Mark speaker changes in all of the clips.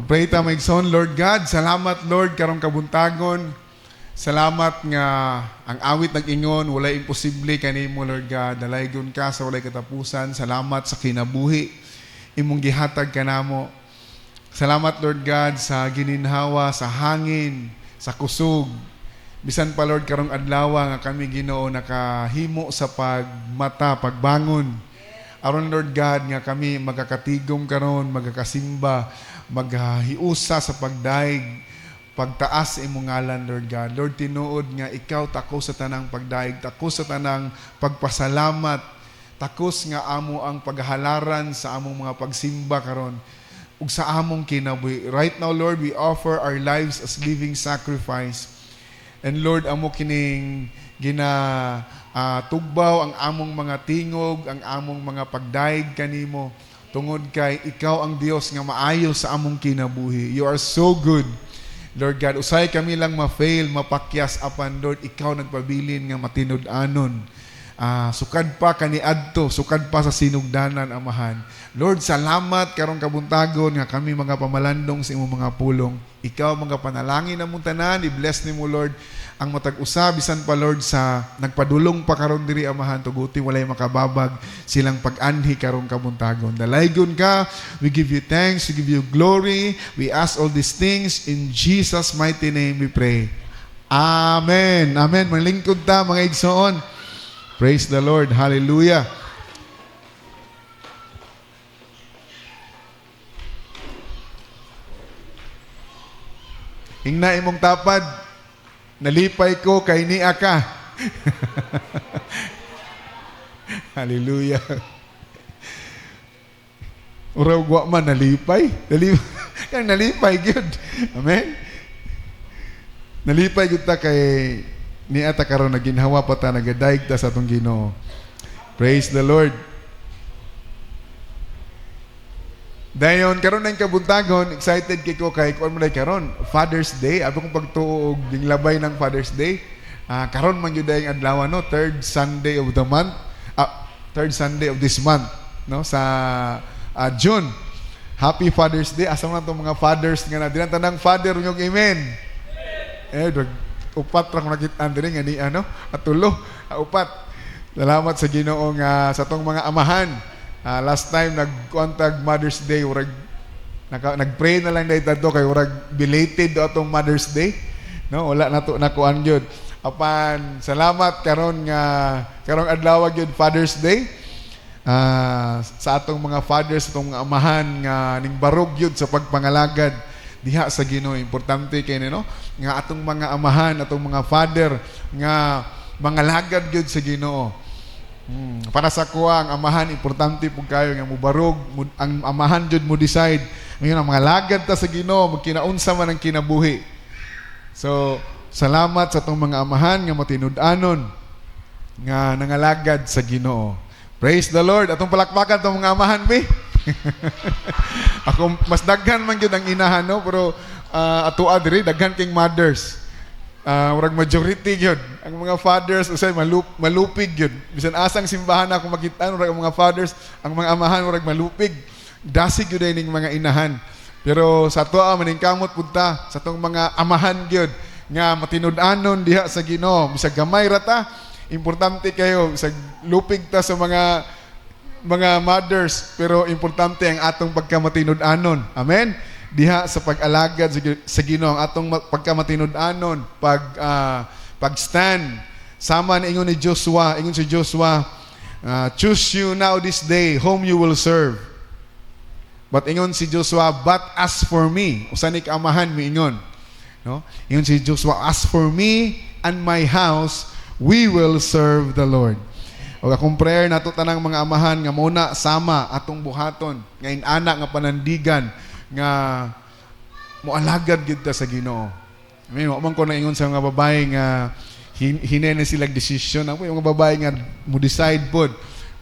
Speaker 1: Pray ta maigsoon, Lord God. Salamat, Lord, karong kabuntagon. Salamat nga ang awit nag-ingon, walay imposible kanimo, Lord God. Dalaygon ka sa walay katapusan. Salamat sa kinabuhi. Imong gihatag kanamo. Salamat, Lord God, sa gininhawa, sa hangin, sa kusog. Bisan pa, Lord, karong adlaw nga kami Ginoo nakahimo sa pagmata, pagbangon. Aron, Lord God, nga kami magkakatigom karon, magkakasimba, maghiusa sa pagdaig, pagtaas sa imong ngalan, Lord God. Lord, tinuod nga ikaw tako sa tanang pagdaig, tako sa tanang pagpasalamat, takos nga amo ang paghalaran sa among mga pagsimba karon ug sa among kinabuhi. Right now, Lord, we offer our lives as living sacrifice. And Lord, amo kining tugbaw ang among mga tingog, ang among mga pagdaig kanimo. Tungod kay ikaw ang Dios nga maayo sa among kinabuhi. You are so good, Lord God. Usay kami lang ma-fail, mapakyas apan, Lord, ikaw nagpabilin nga matinud-anon. Sukad pa kaniadto, sukad pa sa sinugdanan, Amahan. Lord, salamat karong kabuntagon nga kami mga pamalandong sa imong mga pulong. Ikaw mga panalangin namong tanan, i-bless nimo, Lord, ang matag-usa bisan pa, Lord, sa nagpadulong pa karon diri, Amahan, tuguti walay makababag silang pag-anhi karong kabuntagon. Dalaygon ka, we give you thanks, we give you glory. We ask all these things in Jesus' mighty name we pray. Amen. Amen. Malingkod ta mga igsoon. Praise the Lord. Hallelujah. Ingna imong tapad, nalipay ko kay niya ka. Hallelujah. Uraw gwa man, nalipay. Kang nalipay, good. Amen. Nalipay good ta kay niya ta karon naginhawa pa ta, nagadaig ta sa atong Ginoo. Praise the Lord. Dayon karon nang kabuntagon, excited kay ko kay kuan mo day karon, Father's Day. Abi kong pagtuog ding labay ng Father's Day. Karon man gyud ang adlaw no, third Sunday of the month. Third Sunday of this month, no, sa June. Happy Father's Day. Asa man tong mga fathers nga na dinan tanang father nyog, amen. Upat ra ko nakit-an diri nga ni ano, atulo, upat. Salamat sa Ginoo nga sa tong mga amahan. Last time nag-contact Mother's Day, urag nag-pray na lang dahil tato kay urag belated atong Mother's Day, no, wala nato nakuan gyud. Apan salamat karon nga karong adlaw gyud Father's Day. Sa atong mga fathers, atong mga amahan nga ning barog gyud sa pagpangalagad diha sa Ginoo. Importante kay no nga atong mga amahan, atong mga father nga mangalagad gyud sa Ginoo. Para sa kuha, ang amahan importante pug kayo nga mubarog, ang amahan jud mo decide ngayon ang mga lagad ta sa Ginoo, magkinaunsa man ang kinabuhi. So salamat sa atong mga amahan nga matinud-anon nga nangalagad sa Ginoo. Praise the Lord. Atong palakpakan atong mga amahan, be. Ako mas daghan man gyud ang inahan, no, pero ato adiri daghan king mothers. Urag majority gyud ang mga fathers usay malupig gyud. Bisan asang simbahan ako makita urag ang mga fathers, ang mga amahan urag malupig. Dasig gyud ning mga inahan. Pero sa tuwa maningkamot pud ta sa tong mga amahan gyud nga matinud-anon diha sa Ginoo. Bisag gamay ra ta, importante kayo, bisag lupig ta sa mga mothers, pero importante ang atong pagkamatinud-anon. Amen. Diha sa pag-alagad sa Ginoo, ang atong pagkamatinud-anon, pag-stand. Sama ni ingon ni Joshua, ingon si Joshua, choose you now this day whom you will serve. But ingon si Joshua, but as for me, usanik amahan mi ingon, no? Ingon si Joshua, as for me and my house, we will serve the Lord. O akong prayer nato tanang mga amahan nga muna sama atong buhaton nga inana nga panandigan nga moalagad gyud ta sa Ginoo. Amen. Wa man ko na ingon sa mga babae nga hinay na silang desisyon. Ang mga babae nga mo decide pod.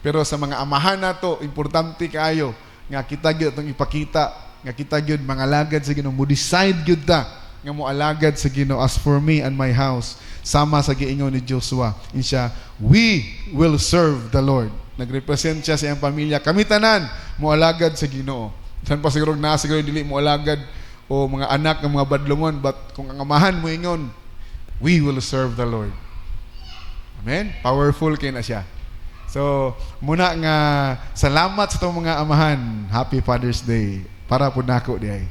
Speaker 1: Pero sa mga amahan nato, importante kayo nga kita gyud atong ipakita nga kita gyud mangalagad sa Ginoo. Mo decide gyud ta nga moalagad sa Ginoo. As for me and my house, sama sa giingon ni Joshua, insya, we will serve the Lord. Nagrepresent siya sa iyang pamilya. Kami tanan, moalagad sa Ginoo. San pa siguro na siguro dili moalagad o mga anak ng mga badlungon, but kung ang amahan mo ingon, we will serve the Lord. Amen? Powerful kay na siya. So, muna nga, salamat sa itong mga amahan. Happy Father's Day. Para po nako di ay.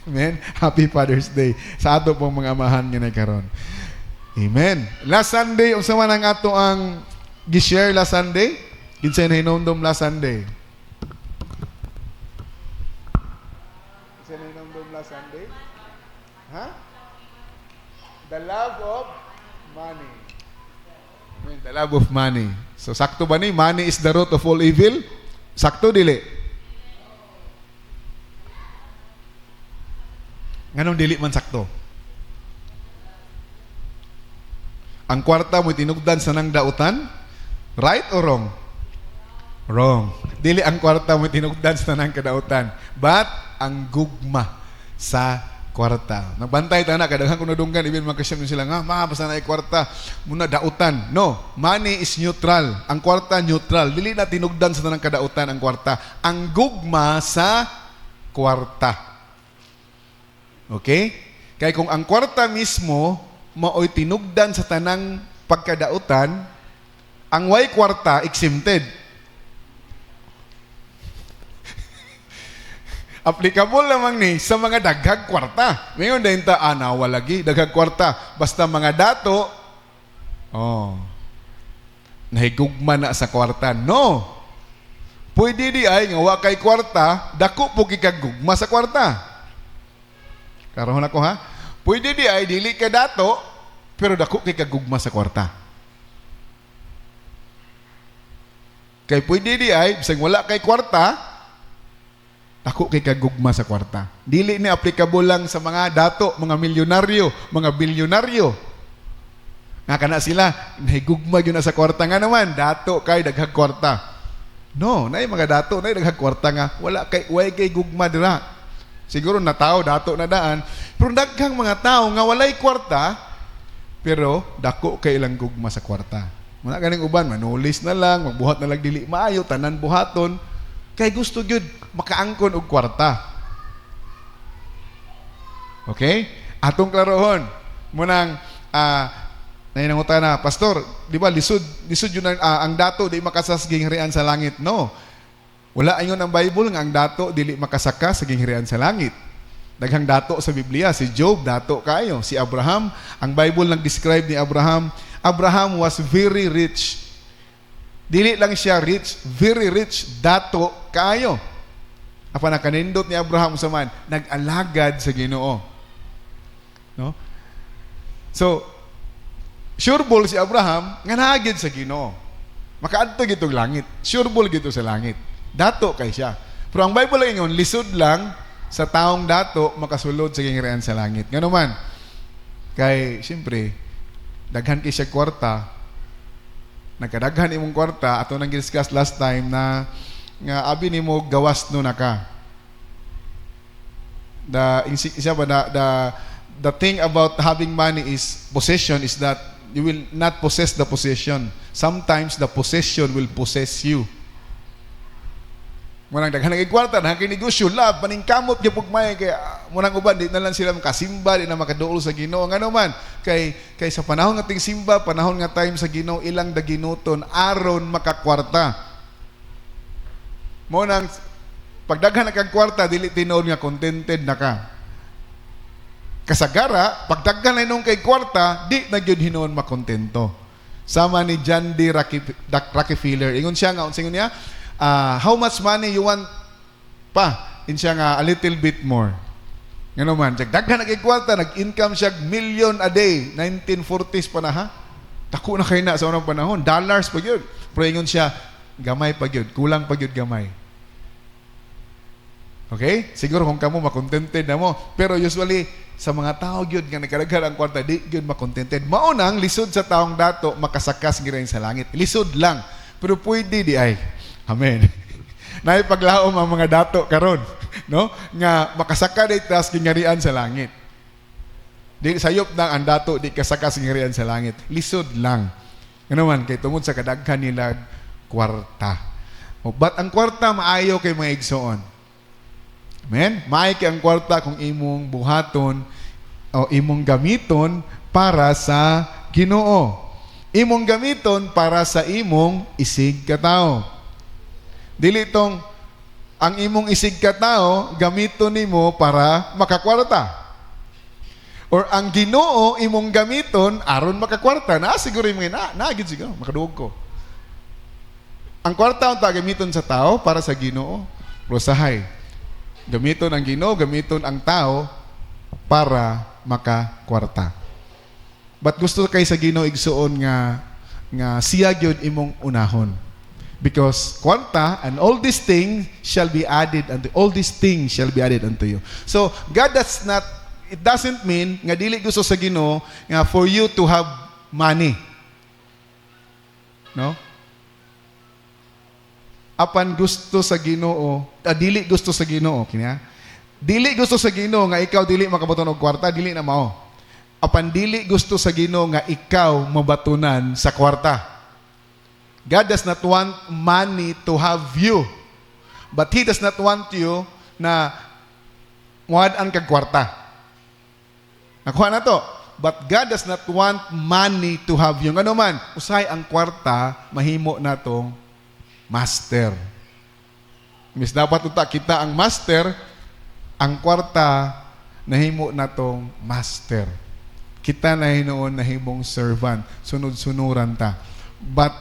Speaker 1: Amen? Happy Father's Day sa ato pong mga amahan nga na karon. Amen. Last Sunday, unsa man ang ato ang gi-share last Sunday? Kinsay na hinumdum last Sunday? Kinsay na hinumdum last Sunday? Ha? The love of money. Amen. The love of money. So, sakto ba ni? Money is the root of all evil? Sakto, dili? Nganong dili man sakto? Ang kwarta mo tinugdan sa nang dautan? Right or wrong? Wrong. Dili ang kwarta mo tinugdan sa nang kadautan. But, ang gugma sa kwarta. Nagbantay ta na, kadaghan kung nadunggan, ibig magkasyam sila nga, basta na kwarta, muna dautan. No, money is neutral. Ang kwarta neutral. Dili na tinugdan sa nang kadautan ang kwarta. Ang gugma sa kwarta. Okay? Kaya kung ang kwarta mismo, mao'y tinugdan sa tanang pagkadautan, ang way kwarta, exempted. Applicable lamang ni sa mga daghag kwarta. Ngayon dahil nawalagi, daghag kwarta. Basta mga dato, nahigugma na sa kwarta. No! Pwede di ay nga wa kay kwarta, dako po kikagugma sa kwarta. Karoon ako ha? Pwede di ay dili ka dato, pero dako kay kagugma sa kwarta. Kay pwede di ay, bisag wala kay kwarta, dako kay kagugma sa kwarta. Dili ni applicable lang sa mga dato, mga milyonaryo, mga bilyonaryo. Nga kana sila, nahigugma yun na sa kwarta nga naman, dato kay daghag kwarta. No, nay mga dato, nay daghag kwarta nga, wala kay, way kay gugma dira. Siguro na tao, dato na daan. Pero daghang mga tao nga walay kwarta, pero dako kay ilang gugma sa kwarta. Muna ganing uban, manulis na lang, magbuhat na lang dili maayo, tanan buhaton. Kay gusto gyud makaangkon og kwarta. Okay? Atong klarohon. Munang nainangutan na, Pastor, di ba lisod yun ang dato di makasas gingharian sa langit. No. Wala ayon ang Bible nga ang dato dili makasaka sa gingharian sa langit. Daghang dato sa Biblia, si Job dato kayo, si Abraham, ang Bible nag-describe ni Abraham, Abraham was very rich. Dili lang siya rich, very rich, dato kayo. Apa na kanindot ni Abraham sa man, nag-alagad sa Ginoo. No? So, sureball si Abraham nga naagid sa Ginoo. Makaadto gitong langit. Sureball gito sa langit. Dato kay siya. Pero ang Bible lang yun, lisod lang sa taong dato makasulod sa gingharian sa langit. Nga naman, kay, siyempre, daghan kay siya kwarta, nagkadaghan imong kwarta, ato nang discuss last time na nga abi nimo gawas no naka. The thing about having money is possession is that you will not possess the possession. Sometimes the possession will possess you. Munang daghan ng kwarta na kinegosyo lab paningkamot gyud pugmay kay munang uban di na lang sila makasimba, di na makaduol sa Ginoo ngano man kay sa panahon nga ting simba, panahon nga time sa Ginoo ilang daginuton aron makakwarta. Munang pagdaghan na kag kwarta dili tinuod nga contented na ka. Kasagara pagdaghan na inong kay kwarta di na gyud hinuon makontento. Sama ni John D. Rockefeller ingon siya nga unsa niya how much money you want pa? In siya nga, a little bit more. Nga naman, daghan na kay kwarta, nag-income siya million a day, 1940s pa na ha? Tako na kayo na sa unang panahon, dollars pa yun. Pero ingon siya, gamay pa yun, kulang pa yun gamay. Okay? Siguro kung kamo makontented na mo. Pero usually, sa mga tao yun, nga nagkaraghan ang kwarta, di yun makontented. Maunang, lisod sa taong dato, makasakas ngirain sa langit. Lisod lang. Pero pwede di ay. Amen. Naipaglaom ang mga dato karon, no? Nga makasaka di tas gingarian sa langit. Di sayop na ang dato di kasaka sa gingarian sa langit. Lisod lang. Ngano man kay tungod sa kadaghan nila kwarta. O bat ang kwarta maayo kay mga igsoon. Amen? Maay kay ang kwarta kung imong buhaton o imong gamiton para sa Ginoo. Imong gamiton para sa imong isig katao. Dili tong ang imong isig katao gamiton nimo para makakwarta. Or ang Ginoo imong gamiton aron makakwarta. Na siguro mo na gid siguro makaduog ko. Ang kwarta unta gamiton sa tao para sa Ginoo. Rosahay. Gamiton ang Ginoo, gamiton ang tao para makakwarta. But gusto kay sa Ginoo igsuon nga siya gyud imong unahon. Because kwarta and all these things shall be added unto you. So God it doesn't mean nga dili gusto sa Ginoo nga for you to have money. No? Apan gusto sa Ginoo, dili gusto sa Ginoo kina. Dili gusto sa Ginoo nga ikaw dili makabaton og kwarta, dili na mao. Apan dili gusto sa Ginoo nga ikaw mabatunan sa kwarta. God does not want money to have you. But He does not want you na muadaan kag kwarta. Nakuha na to. But God does not want money to have you. Ano man, usay ang kwarta, mahimo na tong master. Mis dapat uta kita ang master, ang kwarta, nahimo na tong master. Kita na hinoon nahimong servant. Sunod-sunuran ta. But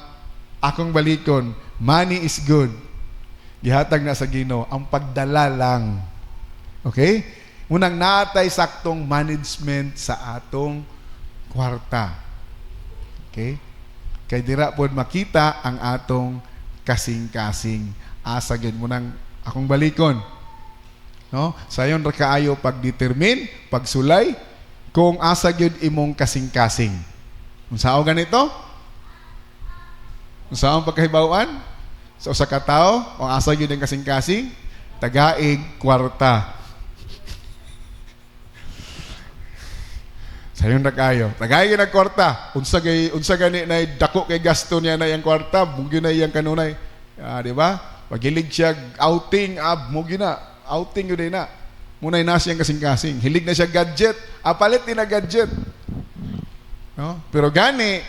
Speaker 1: akong balikon, money is good. Gihatag na sa Ginoo, ang pagdala lang. Okay? Munang natay saktong management sa atong kwarta. Okay? Kay dira pod makita ang atong kasing-kasing. Asa gyud munang akong balikon. No? Sayon ra kaayo pag-determine, pagsulay kung asa gyud imong kasing-kasing. Unsao ganito? Sa ang pagkahibawan sa usa ka tawo, ang asa gyud ang kasing-kasing, tagaig kwarta. Sayon ra kayo. Tagaig na kwarta. Unsa gani na dako kay gasto niya na yang kwarta, mugi na iyang kanunay. Di ba? Paghilig siya outing, mugi na. Outing yun na. Munay na siyang kasing-kasing. Hilig na siya gadget, palit din na gadget. No? Pero gani,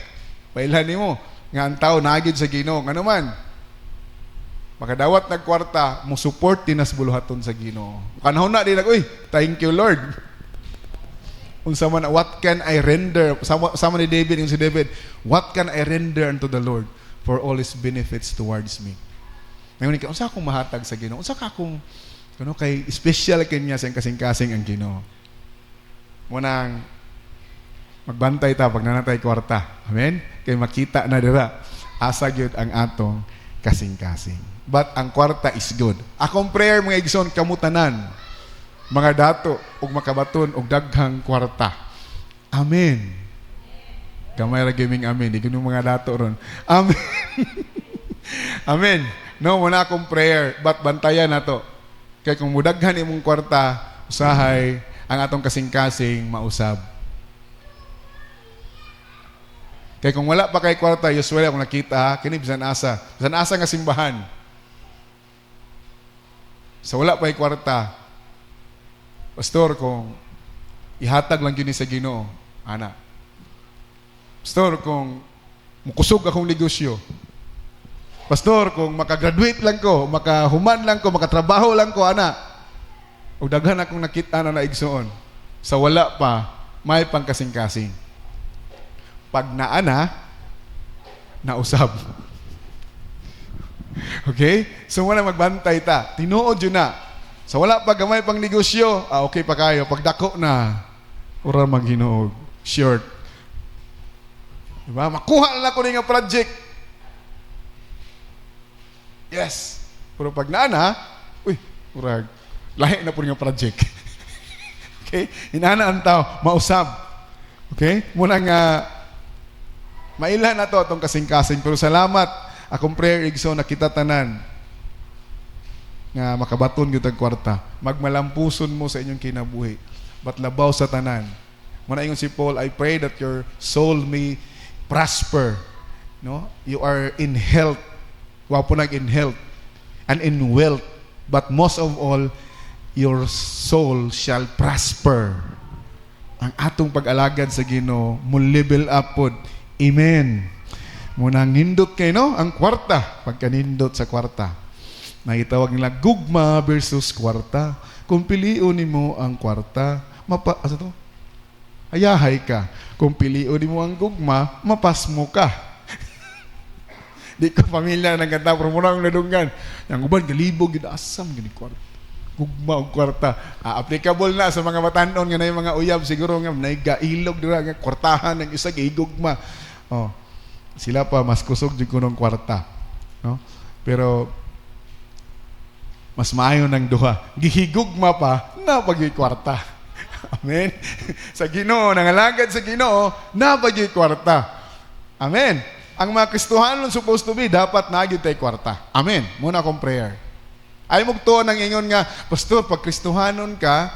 Speaker 1: pailhan nimo nga ang tao nagid sa Ginoo ngano man makadawat nagkwarta mo support din as buluhaton sa Ginoo kanahon na din uy thank you Lord unsa man what can I render sama ni David yung si David what can I render unto the Lord for all his benefits towards me ngayon ka unsa akong mahatag sa Ginoo unsa ka akong kay special kanya sa kasing-kasing ang Ginoo mo nang magbantay ta pag nanatay kwarta. Amen? Kay makita na dira asa gyud ang atong kasing-kasing. But ang kwarta is good. Akong prayer mga igsoon kamutanan mga dato ug makabaton og daghang kwarta. Amen. Gamay ra gaming amen. Di kuno mga dato ron. Amen. Amen. No mo na akong prayer but bantayan nato. Kay kung mudaghan imong kwarta usahay ang atong kasing-kasing mausab. Kaya kung wala pa kay kwarta, usually akong nakita, kini bisan asa nga simbahan. So wala pa kay kwarta, pastor, kung ihatag lang yun sa Ginoo, ana. Pastor, kung mukusog akong negosyo, pastor, kung makagraduate lang ko, makahuman lang ko, makatrabaho lang ko, ana. O daghan akong nakita na naigsoon. Sa wala pa, may pangkasing-kasing. Pag naana, nausab. Okay? So wala magbantay ta. Tinuod yun na. So wala pa gamay pang negosyo, okay pa kayo. Pag dako na, ura maghinuog. Short. Diba? Makuha na ko nga project. Yes. Pero pag naana, urag, lahi na po nga project. Okay? Inaana ang tao, mausab. Okay? Muna nga, mailan na to itong kasing-kasing. Pero salamat, akong prayer igso na kita tanan nga makabaton yung tagkwarta. Magmalampuson mo sa inyong kinabuhi. Batlabaw sa tanan. Muna ingon si Paul, I pray that your soul may prosper. No? You are in health. Wapo nag in health. And in wealth. But most of all, your soul shall prosper. Ang atong pag-alagad sa Ginoo mo level up pod. Amen. Muna nindot kayo, no? Ang kwarta. Pagka nindot sa kwarta, nakitawag nila gugma versus kwarta. Kung piliun mo ang kwarta, ayahay ka. Kung piliun mo ang gugma, mapas mo ka. Di ko pamilya ng kanta, pero muna akong nadunggan. Yang uban, galibog, ginasam, gini kwarta. Gugma ang kwarta. Applicable na sa mga batanon nga na yung mga uyab, siguro nga, naigailog dira nga, kwartahan ng isa, gigugma. Oh, sila pa, mas kusog din ko ng kwarta. No? Pero, mas maayo ng duha. Gihigugma pa, napagi kwarta. Amen? Sa Ginoo, nangalagad sa Ginoo, napagi kwarta. Amen? Ang mga Kristohanon supposed to be, dapat nagyod tayo kwarta. Amen? Muna akong prayer. Ay mugto ng ingon nga, Pastor, pag Kristohanon ka,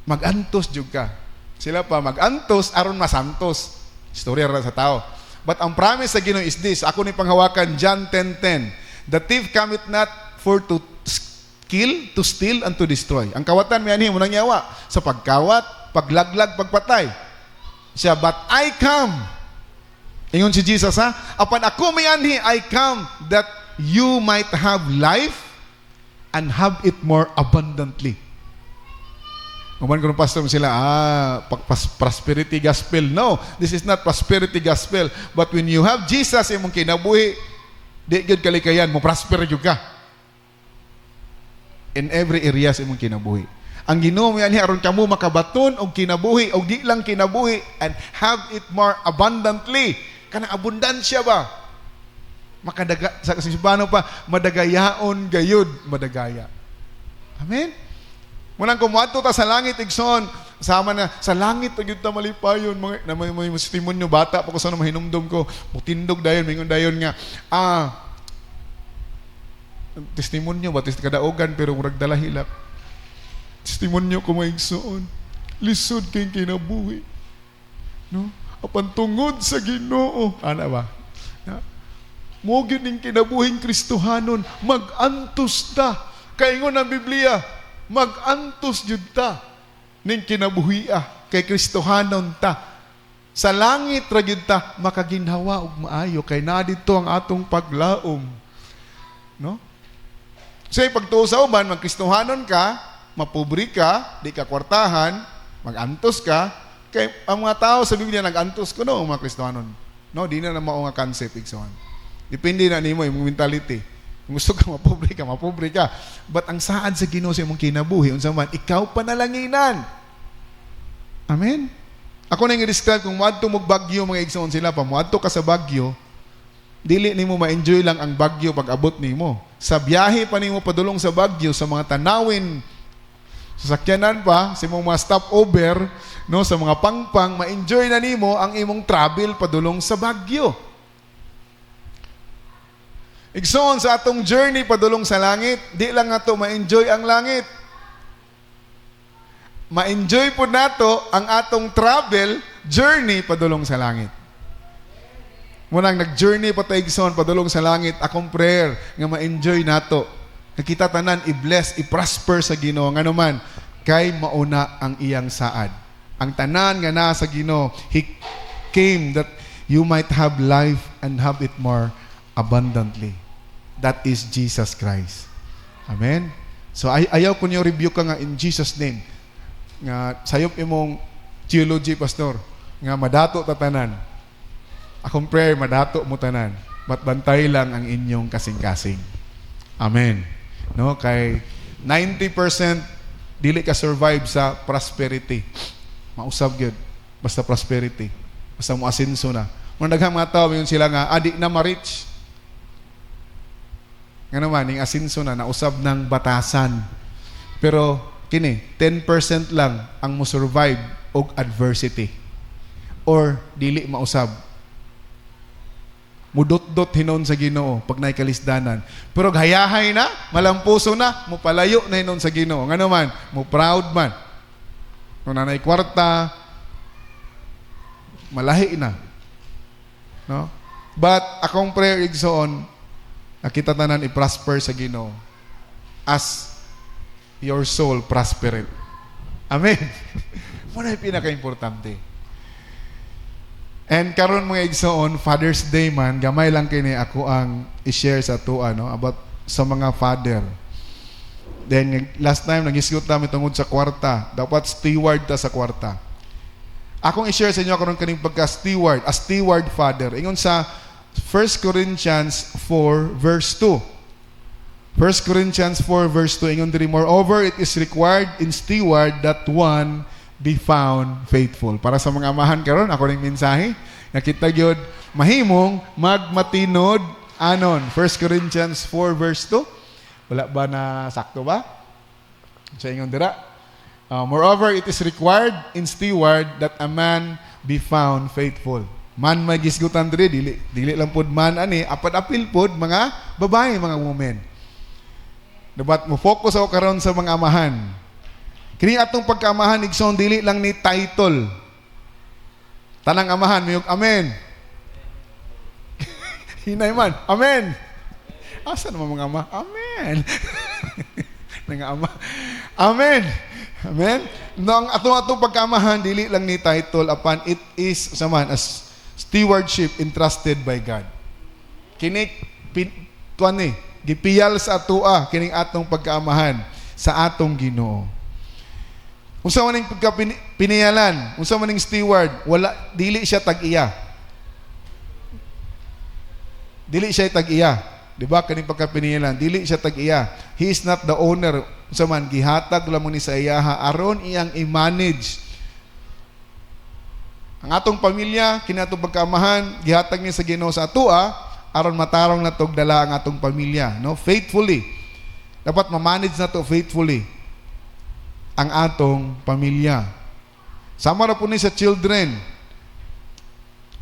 Speaker 1: mag-antos jud ka. Sila pa, mag-antos, aron masantos. Istorya ra sa tao. But ang promise sa Ginoo is this, ako ni panghawakan, John 10:10. The thief cometh not for to kill, to steal, and to destroy. Ang kawatan may anhi mo nang yawa sa pagkawat, paglaglag, pagpatay. Siya, but I come. Ingon si Jesus, ha? Apan ako may anhi, I come that you might have life and have it more abundantly. Kuman ko ng pastor sila, prosperity gospel. No, this is not prosperity gospel. But when you have Jesus, imong kinabuhi, di gyud kalikayan, mo prosper jud ka. In every area sa imong kinabuhi. Ang Ginoo mo ani aron kamo makabaton og kinabuhi og di lang kinabuhi and have it more abundantly. Kanang abundansya ba? Makadaga sa kasibano pa madagayaon gayud madagaya. Amen. Munang kumuadto ta sa langit igsoon, sama na sa langit gyud ta malipayon mga na may testimonyo bata pa ko sa mahinumdom ko, mutindog dayon mingon dayon nga testimonyo ba kadaugan pero murag dala hilak. Testimonyo ko maigsoon. Lisod kay kinabuhi. No? Apan tungod sa Ginoo. Ana ba? Mo gyud ning kinabuhing Kristohanon, mag-antos ta. Kaingon ang Biblia, mag-antos jud ta ning kinabuhi kay Kristohanon ta. Sa langit ra gyud ta makaginhawa og maayo kay na dito ang atong paglaom. No? So pagtuo sa uban, magkristohanon ka, mapobre ka, di ka kwartahan, mag-antos ka, kay ang mga tao sa Biblia nag-antos ko no, mga kristohanon. No, di na mao nga concept igsoon. Depende na nimo imong mentality. Kung gusto ka mapobre ka. But ang saad sa Ginoo sa imong kinabuhi unsa man, ikaw panalanginan. Amen. Ako na i-describe kung moadto mo bagyo mga igsoon sila pa, moadto ka sa bagyo, dili nimo ma-enjoy lang ang bagyo pag abot nimo. Sa biyahe pa nimo padulong sa bagyo sa mga tanawin, sasakyanan pa, sa imong mga stopover, no, sa mga pangpang, ma-enjoy na nimo ang imong travel padulong sa bagyo. Igsoon sa atong journey padulong sa langit, di lang ato ma-enjoy ang langit. Ma-enjoy po nato ang atong travel journey padulong sa langit. Munang nag-journey pa tayo igsoon padulong sa langit, akong prayer nga ma-enjoy nato. Nakita tanan i-bless, i-prosper sa Ginoo ngano man kay mauna ang iyang saad. Ang tanan nga naa sa Ginoo, He came that you might have life and have it more abundantly. That is Jesus Christ. Amen. So ayaw ko niyo review ka nga in Jesus name. Nga sayop imong theology pastor nga madato ta tanan. Akong prayer, madato mo tanan. But bantay lang ang inyong kasing-kasing. Amen. No? Kay 90% dili ka survive sa prosperity. Mausab gyud basta prosperity. Basta mo asenso na. Mga daghang mga tao, yun sila nga, di na ma-reach. Nga naman, yung asenso na, nausab ng batasan. Pero, kini, 10% lang ang mo survive og adversity. Or, dili mausab. Mudot-dot hinon sa Ginoo pag naay kalisdanan. Pero hayahay na, malampuso na, mo palayo na hinon sa Ginoo. Nga naman, mo proud man. Kung nanay kwarta, malahi na. No? But akong prayer igsoon, nakita tanan i-prosper sa Ginoo as your soul prospereth. Amen. Muna yung pinaka-importante. And karon mga igsoon, Father's Day man, gamay lang kini ako ang i-share sa tuwa, no, about sa mga father. Then last time nag-isgot namin tungod sa kwarta. Dapat steward ta sa kwarta. Akong i-share sa inyo karon kaning pagka-steward, a steward father. Ingon sa 1 Corinthians 4 verse 2. 1 Corinthians 4 verse 2, ingon diri, moreover, it is required in steward that one be found faithful. Para sa mga amahan karon, ako ring mensahe, nakita gyud mahimong magmatinod anon. 1 Corinthians 4 verse 2. Wala ba na sakto ba? Sa ingon dira. Moreover, it is required in steward that a man be found faithful. Man magisgutan diri, dili lang pod man ani, apad-apil pod mga babae, mga women. Dapat mo focus ako karon sa mga amahan. Kini atong pagkaamahan igsoon dili lang ni title. Tanang amahan miyog amen. Hinay man, amen. Asa naman mga ama? Amen. Mga ama. Amen. Amen. Nang atong pagkaamahan dili lang ni title, apan it is saman as stewardship entrusted by God. Kini tuani gipiyal sa atoa kining atong pagkaamahan sa atong Ginoo. Unsa man ning piniyalan, unsa man ning steward, wala dili siya tag-iya. Dili siya tag-iya. Di ba kaning pagkapiniyalan, dili siya tag-iya. He is not the owner. Unsa man gihatag lamang ni sa iyaha aron iyang i-manage ang atong pamilya, kini atong pagkaamahan, gihatag niya sa Ginoo sa atoa aron matarong na tog dala ang atong pamilya, no? Faithfully. Dapat ma-manage na to faithfully ang atong pamilya. Sama ra po ni sa children,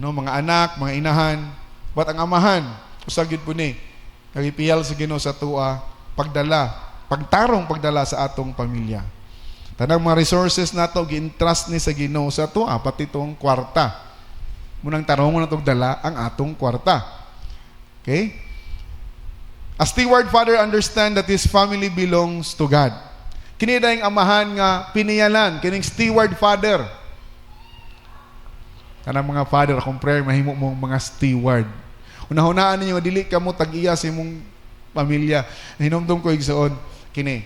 Speaker 1: no, mga anak, mga inahan, but ang amahan usagid po ni nagipiyal sa Ginoo sa atoa pagtarong pagdala sa atong pamilya. Tanang mga resources nato gi-entrust ni sa Ginoo sa atoa, pati tong kwarta. Munang tarong na tong dala ang atong kwarta. Okay? A steward father understand that his family belongs to God. Kini daing amahan nga piniyalan kining steward father. Kanang mga father akong prayer mahimo mong mga steward. Unahunaan ninyo dili ka mo tag-iya sa imong pamilya. Hinumdum ko igsoon kini.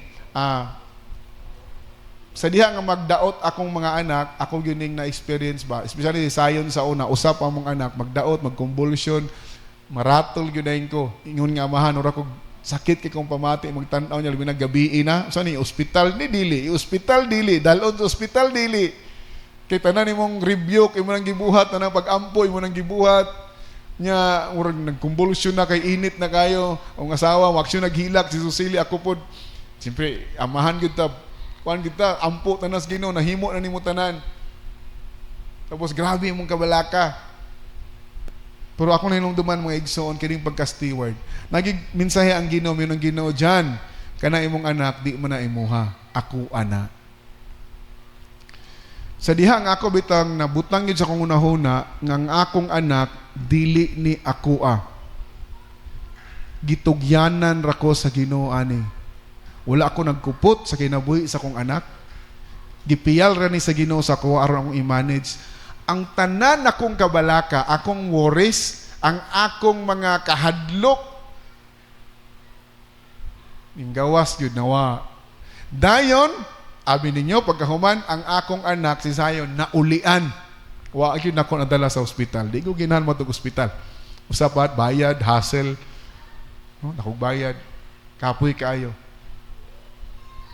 Speaker 1: Sa diha nga magdaot akong mga anak, ako gyuning na experience ba, especially sayon sa una, usap ang mong anak magdaot, magconvulsion, maratol gyudayon ko. Ingon nga amahan ora ko sakit kay kong pamati magtan-aw niya labi na gabi na. So ni ospital ni dili, ospital dili, dalon sa ospital dili. Kay tanan nimong rebuke imo nang gibuhat na pag-ampo imo nang gibuhat nya murag nagconvulsion na kay init na kayo. Ang asawa waksyo naghilak si Susili ako pod. Siyempre amahan gyud ta kuan kita ampo tanas Ginoo nahimo na nimo tanan. Tapos grabe imong kabalaka. Pero ako na hinumduman mga igsoon kining pagka-steward. Nagig mensahe ang Ginoo mi nang Ginoo diyan kana imong anak di man na imuha, ako ana. Sa diha nga ako bitang nabutang gyud sa kong unahuna nga ang akong anak dili ni ako gitugyanan ra ko sa Ginoo ani. Wala ako nagkupot sa kinabuhi sa kong anak. Gipiyal ra ni sa Ginoo sa ko aron akong i-manage ang tanan akong kabalaka, akong worries, ang akong mga kahadlok. Gawas yun nawa. Dayon, abi ninyo, pagkahuman, ang akong anak, si Zion, naulian. Wa yun ako nadala sa ospital. Di ko ginahan mo itong ospital. Usapat, bayad, hassle. No, nakong bayad. Kapoy kaayo.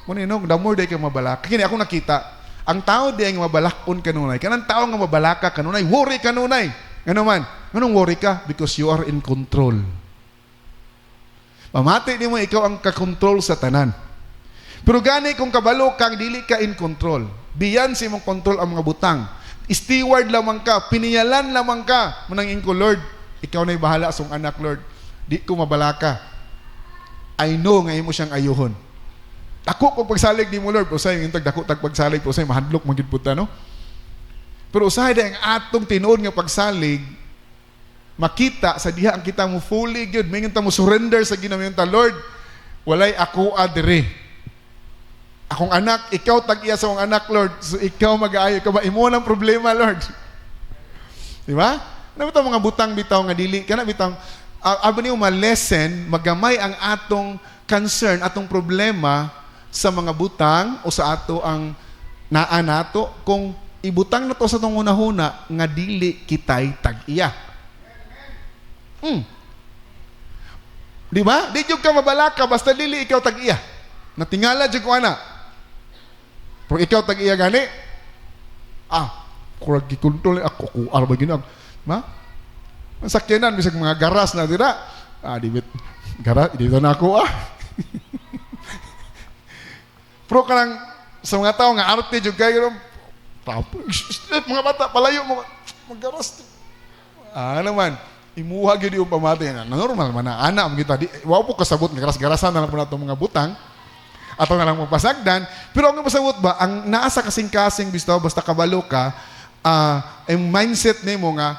Speaker 1: Muna yun, damor day ka mabalaka. Kini ako nakita, ang tao di ang mabalakon kanunay. Kanang tao nga mabalaka kanunay, worry kanunay. Ano man? Anong worry ka? Because you are in control. Mamati di mo ikaw ang kakontrol sa tanan. Pero gani kung kabalo kang dili ka in control. Biyan si mong control ang mga butang. Steward lamang ka, piniyalan lamang ka. Manangin ko, Lord, ikaw na'y bahala sa anak, Lord. Di ko mabalaka. I know nga imo siyang ayuhon. Ako kung pagsalig ni mo, Lord, usay yung dako tag pagsalig, usay mahadlok magid puta, no? Pero usay da ang atong tinuod nga pagsalig, makita sa diha ang kita mo fully good, mingon ta mo surrender sa Ginoo ta, Lord, walay ako adire. Akong anak, ikaw tag-iya sa akong anak, Lord. So ikaw mag-aayo, ikaw ba imo ng problema, Lord. Di ba? Na bitaw mga butang bitaw nga dili kana bitaw abi niyo ma-lesson magamay ang atong concern, atong problema sa mga butang o sa ato ang naa nato kung ibutang na to sa tong hunahuna nga dili kitay tag-iya. Di ba? Di jud ka mabalaka basta dili ikaw tag-iya. Natingala jud ko ana. Pero ikaw tag-iya gani. Kurang gikontrol ako ko arba ginag. Ma? Ang sakyanan bisag mga garas na dira. Dibit garas dito na ako Pero kanang sa mga tao nga arte jud kay mga bata palayo mo magaras. Naman imuha gyud yung pamatay na normal man na ana mo kita di wa po kasabot nga garas-garasan na lang po nato mga butang ato na lang mapasagdan pero ang masabot ba ang naa sa kasing-kasing basta kabalo ka ang mindset nimo nga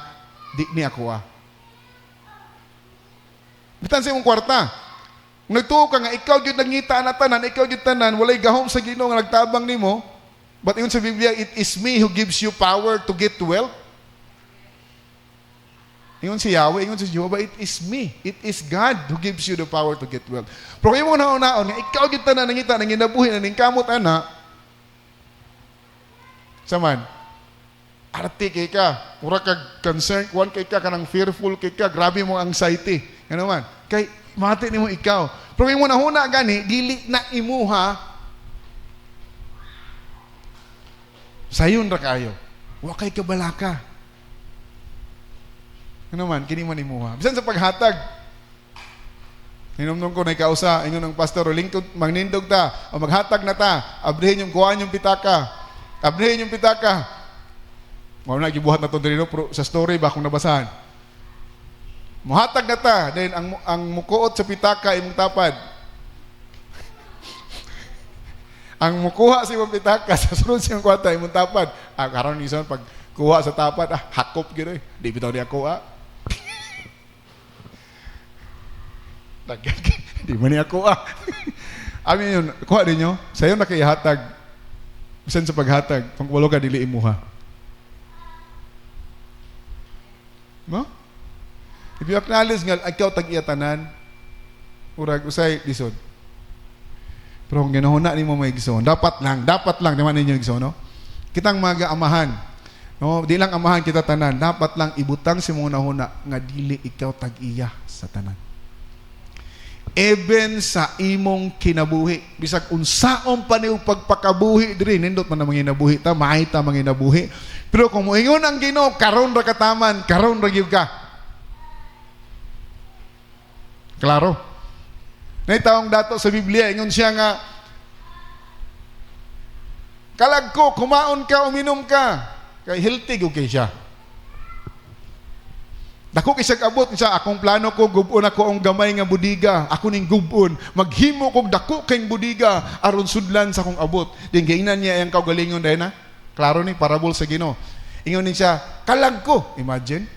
Speaker 1: di ni ako bitan sa imong kwarta nagtuo ka nga ikaw gyud nangita na tanan ikaw gyud tanan walay gahom sa Ginoo nga nagtabang nimo but ingon sa Biblia it is me who gives you power to get wealth. Ingon si Yahweh, ingon si Jehovah, it is me. It is God who gives you the power to get wealth. Pero kayo mong naon-naon, nga ikaw kita na nangita, nang inabuhi, nang kamot, ana, saman, arte kay ka, mura kag concern, kuwan kay ka, kanang fearful kay ka, grabe mo anxiety. Ano man? Kay, mati ni mo ikaw. Pero kayo mong nahuna gani, dili na imuha, sayon ra kayo. Wa kay kabalaka. Ano man, kini man imuha. Bisan sa paghatag. Hinumdum ko na ikausa, ingon ng pastor, lingkod, magnindog ta, o maghatag na ta, abrihin yung kuhaan yung pitaka. Abrihin yung pitaka. Mawala na, gibuhat na ito din, pero sa story ba kung nabasahan. Muhatag na ta, then ang mukuot sa pitaka, imong tapad. Ang mukuha sa imong pitaka, sa sunod siyang kwata, imong tapad. Karon ni pag kuha sa tapad, hakop gino eh. Di bitaw niya kuha. Di man niya kuha. Amin yun, kuha din nyo. Sa'yo na kayo hatag. Bisan sa paghatag, pangkulo ka, dili imuha. No? If you acknowledge nga, ikaw tag-iyatanan, urag, usay, lisod. Pero kung ginahuna ni mo may gison, dapat lang, naman ninyo yung gison, no? Kitang mga amahan, no? Di lang amahan kita tanan, dapat lang ibutang si muna huna nga dili ikaw tag-iya sa tanan. Even sa imong kinabuhi, bisag unsaon pa niyo pagpakabuhi diri, nindot man ang mga nabuhi ta, maay ta mga nabuhi. Pero kung moingon ang Ginoo, karon ra kataman, karon ra gyud ka. Klaro? Naitaong dato sa Biblia, ingon siya nga, kalag ko, kumaon ka, uminom ka. Kay healthy ko kay siya. Dako kisag abot siya, akong plano ko, gubon ako ang gamay nga budiga. Ako ning gubon, maghimo kog dako kayong budiga, aron sudlan sa akong abot. Din gainan niya ang kaugalingon dahil na. Klaro ni, parabol sa Ginoo. Ingon ni siya, kalag ko. Imagine.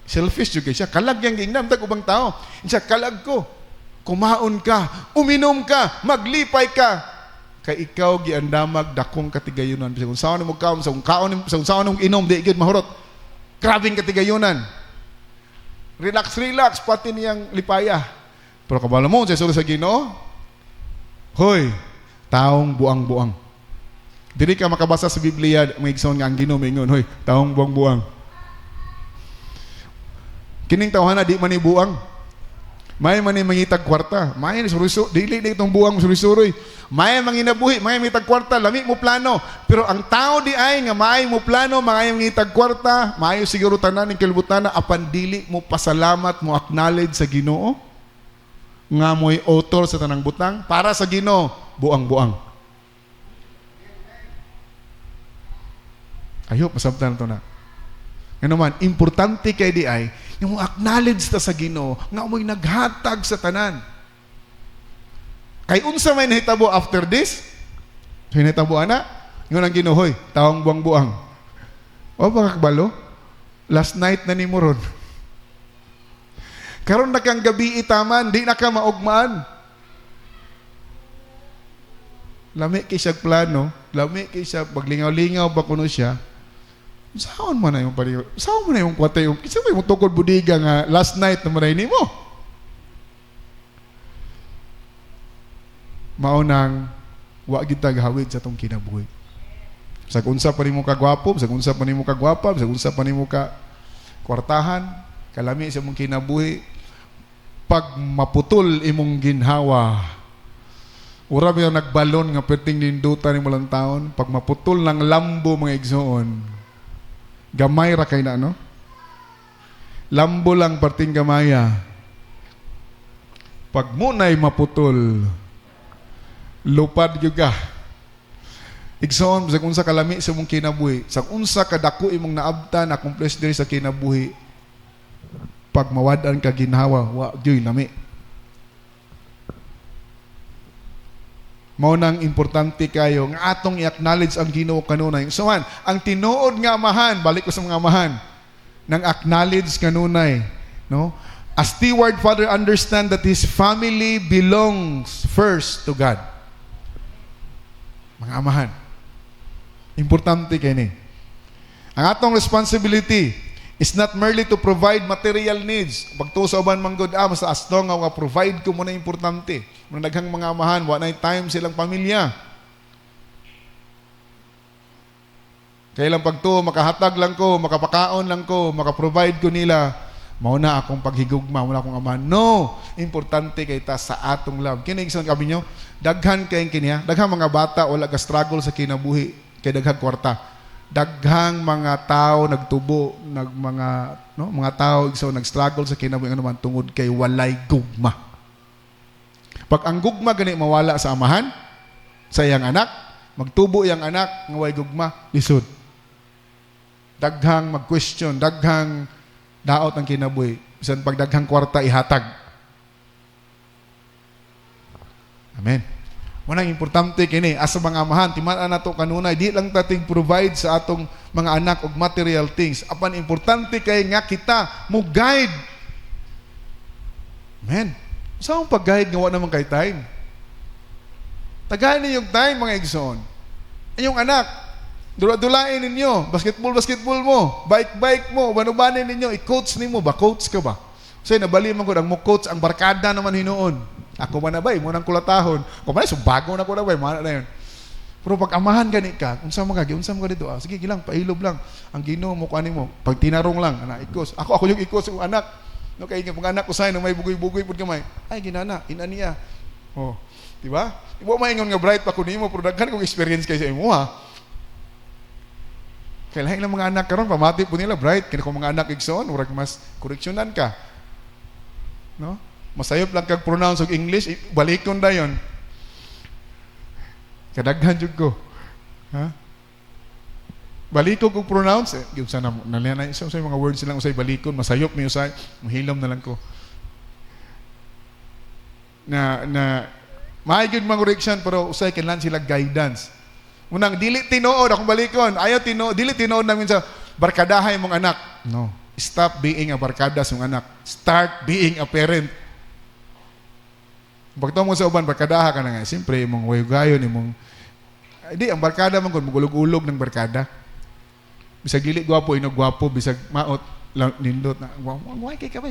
Speaker 1: Selfish juga siya. Kalag yang gingnam, tag ubang tao. Siya, kalag ko. Kumaon ka, uminom ka, maglipay ka. Kay ikaw giandamag dakong katigayunan. Kung saan mo kaon, sa saan mo inom, di gyud mahurot. Grabing katigayunan. Relax, pati niyang lipaya. Pero kabalo mo, sa sulod sa Ginoo, hoy, taong buang-buang. Dili ka makabasa sa Biblia, may igsoon nga ang Ginoo mingon, hoy, taong buang-buang. Kining tawhana di man ni buang. May man ni mangitag kwarta. May ni suriso, dili na itong buang suri-suroy. May manginabuhi, may mangitag kwarta, lami mo plano. Pero ang tao di ay nga may mo plano, mga mangitag kwarta, maayo siguro tanan ning kalibutan na apan dili mo pasalamat, mo acknowledge sa Ginoo nga mo'y author sa tanang butang para sa Ginoo, buang-buang. Ayo, masabtan to na. Ano man, importante kay di ay yung acknowledge ta sa Ginoo nga mo'y naghatag sa tanan. Kay unsa may nahitabo after this? Hinitabo ana, ngon ang Ginoo, hoy, taong buang-buang. O baka kabalo? Last night na ni mo ron. Karon na kang gabi itaman, di na ka maugmaan. Lami kay siya plano, lami kay siya paglingaw-lingaw ba kuno siya. Saan man na yung pariyo? Saan man na yung kwata yung kasi may tukod budiga nga last night na manay nimo. Maunang wa kita gahawid sa tong kinabuhi. Sa unsa pa nimo ka gwapo, sa unsa pa nimo ka gwapa, sa unsa pa nimo ka kwartahan, kalami sa mong kinabuhi, pag maputol imong ginhawa, urab yung nagbalon nga perting nindutan nimo lang taon, pag maputol ng lambo mga igsoon, gamay ra kay na, no? Lambo lang perting gamaya. Pag munay maputol, lupad juga. Igsoon, sa unsa kalami sa mong kinabuhi, sa unsa kadako imong naabtan, accomplish diri sa kinabuhi, pag mawadan ka ginhawa, wa gyoy lami. Mao nang importante kayo nga atong i-acknowledge ang Ginoo kanunay. So man, ang tinuod nga amahan, balik ko sa mga amahan, nang acknowledge kanunay, no? A steward father understand that his family belongs first to God. Mga amahan, importante kayo ni. Ang atong responsibility is not merely to provide material needs. Pagtusauban manggod, mas astong nga provide ko muna importante. Muna daghang mga amahan, wa na time silang pamilya. Kaya lang pagto, makahatag lang ko, makapakaon lang ko, makaprovide ko nila, mauna akong paghigugma, mauna akong amahan. No! Importante kay ta sa atong love. Kinigson kami nyo, daghan kayong kiniya, daghang mga bata, wala ka struggle sa kinabuhi, kay daghang kwarta. Daghang mga tao nagtubo, mga tao so nag-struggle sa kinabuhi naman tungod kay walay gugma. Pag ang gugma gani mawala sa amahan, sa iyang anak, magtubo iyang anak nga way gugma, lisod. Daghang mag-question, daghang daot ang kinabuhi. Bisan pag daghang kwarta ihatag. Amen. Munang importante kini asa mga amahan timan-an nato kanunay di lang tating provide sa atong mga anak og material things, apan importante kay nga kita mo guide. Amen. Saan pag-guide nga wa naman kay time? Tagay niyo yung time mga igsoon. Inyong anak, dula-dulain ninyo, basketball mo, bike mo, banubanin ninyo, i-coach nimo ba? Coach ka ba? Kasi nabali man ko ang mo coach ang barkada naman hinuon. Ako man na ba, mo nang kulatahon. Kung man, bago na ko na ba, mana na yun. Pero pag amahan gani ka, unsa mo ka dito, sige gilang, pailob lang. Ang Ginoo mo kuanin mo, pag tinarong lang, ana ikos. Ako yung ikos ng anak. No kay mga anak ko say no may bugoy-bugoy pud kamay. Ay ginana, inaniya. Oh, di ba? Ibo maingon nga bright pa ko nimo, pero daghan kong experience kay sa imo ha. Kaya lahat ng mga anak karon pamati po nila bright, kaya kung mga anak igsoon, urag mas koreksyonan ka. No? Masayop lang kag pronounce og English, balikon dayon. Kadaghan jud ko. Ha? Balikon kog pronounce, gyud sana nalian sa mga words silang usay balikon, masayop mi usay, mahilom na lang ko. Na may gyud mga correction pero usay kinahanglan sila guidance. Unang dili tinuod akong balikon, ayaw dili tinuod namin sa barkadahay mong anak. No. Stop being a barkada sa mong anak. Start being a parent. Pagtawag mo sa uban, barkadaha ka na nga. Siyempre, imong wayugayon, hindi, ang barkada man kung magulog-ulog ng barkada. Bisag dili gwapo, inogwapo, bisag maot, nindot na, why kay ka ba?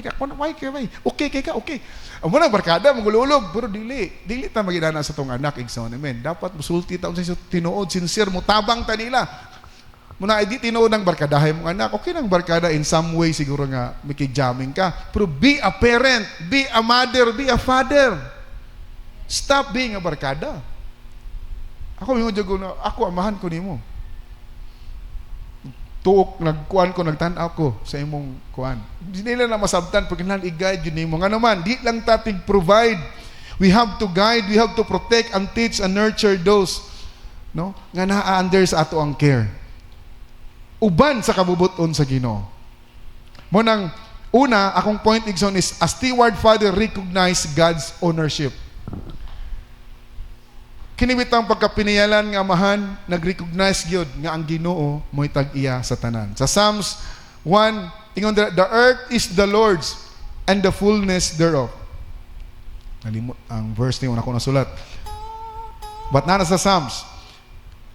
Speaker 1: Okay kay ka, okay. Ang muna barkada, magulog-ulog, pero dili ta magidana sa tong anak, igsoon, amen. Dapat musulti ta sa tinuod, sincere mo, tabang ta nila. Muna, di tinuod ng barkadahay mong anak, okay ng barkada in some way, siguro nga, makijaming ka. Pero be a parent, be a mother, be a father. Stop being a barkada. Ako yung jago na, ako amahan ko nimo. Tuok, nagkuan ko, nagtanaw ko sa imong kuan. Hindi nila na masabtan pag kinahanglan i-guide yun nimo. Nga naman, di lang tating provide. We have to guide, we have to protect and teach and nurture those no nga naa-under sa ato ang care. Uban sa kabubuton sa Ginoo. Mo nang una, akong point igsoon is a steward father recognize God's ownership. Kinibitang pagkapiniyalan nga amahan, nag-recognize gyud nga ang Ginoo mo'y tag-iya sa tanan. Sa Psalms 1, ingon the earth is the Lord's and the fullness thereof. Nalimot ang verse niyo ako nasulat. But na sa Psalms.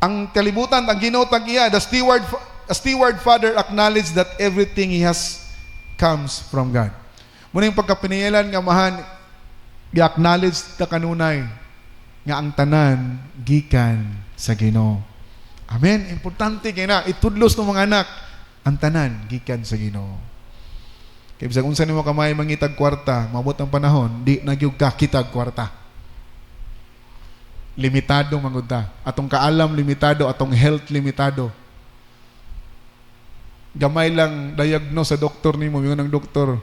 Speaker 1: Ang kalibutan, ang Ginoo tag iya, the steward father acknowledged that everything he has comes from God. Muna yung pagkapinilan nga mahan, i-acknowledge ta kanunay nga ang tanan gikan sa Ginoo. Amen. Importante kay na itudlos ng mga anak ang tanan gikan sa Ginoo. Kaya bisag unsa nimo kamay mangitag kwarta, mabot ang panahon, di na gyud ka kitag kwarta. Limitado manguda. Atong kaalam limitado, atong health limitado. Gamay lang diagnose sa doktor nimo, yung ng doktor.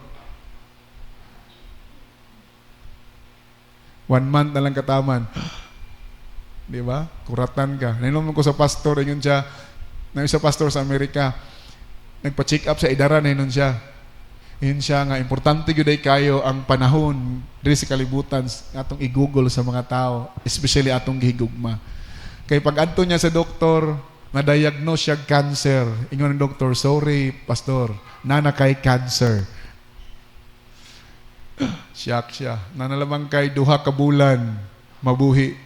Speaker 1: 1 month na lang kataman. Di ba? Kuratan ka. Nainom ko sa pastor, yun siya, na isa pastor sa Amerika, nagpa-check up sa idara na yun siya. Yun siya nga, importante yun ay kayo ang panahon diri sa kalibutan atong i-google sa mga tao, especially atong gihigugma. Kay pag adto niya sa doktor, na-diagnose siya cancer. Ingon ng doktor, sorry, pastor, nana kay cancer. Siyak siya. Nanalamang kay duha ka bulan, mabuhi.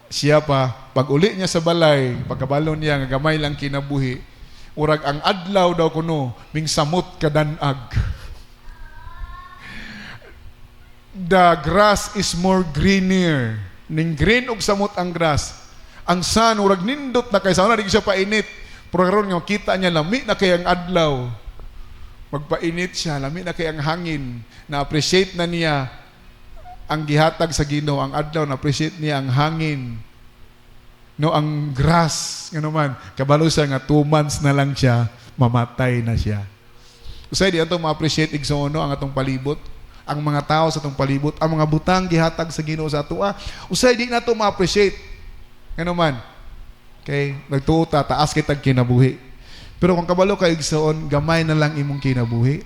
Speaker 1: Siya pa, pag uli niya sa balay, pagkabalon niya, nga gamay lang kinabuhi, urag ang adlaw daw kuno, ming samot kadanag. The grass is more greener. Ning green og samot ang grass. Ang sun, urag nindot na kay sauna, di siya painit. Pero karon nga kita niya, lami na kay ang adlaw. Magpainit siya, lami na kay ang hangin. Na-appreciate na niya ang gihatag sa Ginoo, ang adlaw, na-appreciate niya ang hangin. No, ang grass, nga naman, kabalo siya nga 2 months na lang siya, mamatay na siya. Usay di ato ma-appreciate igsoon ang atong palibot, ang mga tao sa atong palibot, ang mga butang gihatag sa Ginoo sa ato. Usay di nato ma-appreciate. Nga naman, kay nagtuo ta, taas kitag kinabuhi. Pero kung kabalo kay igsoon, gamay na lang imong kinabuhi.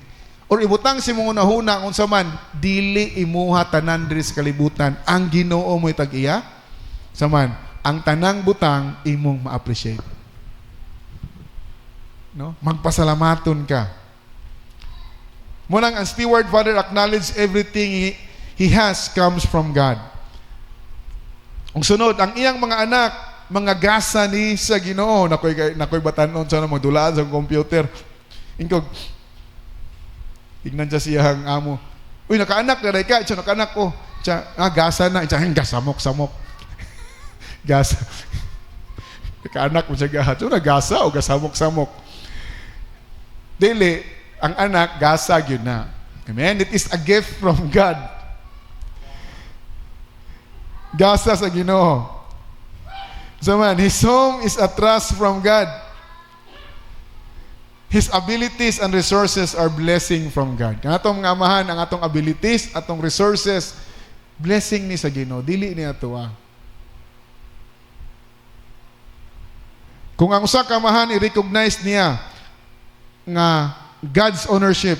Speaker 1: Or ibutang si mong unahuna unsa man, dili imuha tanan diri sa kalibutan, ang Ginoo mo'y tag-iya. Saman, ang tanang butang imong ma-appreciate. No? Magpasalamaton ka. Munang ang steward father acknowledge everything he has comes from God. Ang sunod, ang iyang mga anak, mga gasa ni sa Ginoo. Nakoy batanon sa magdulaan sa computer. Ingkog, tignan siya ang amo. Uy, nakaanak na ka. Siya nakaanak ko. Siya, gasa na. Siya, gasamok-samok. Gasa. Nakaanak mo siya gahat. So, gasa o gasamok-samok. Dili, ang anak, gasa yun na. Amen? It is a gift from God. Gasa sa Ginoo. So man, his home is a trust from God. His abilities and resources are blessing from God. Ang atong mga amahan, ang atong abilities, atong resources, blessing ni sa Ginoo. Dili niya ito Kung ang usa ka amahan, i-recognize niya nga God's ownership,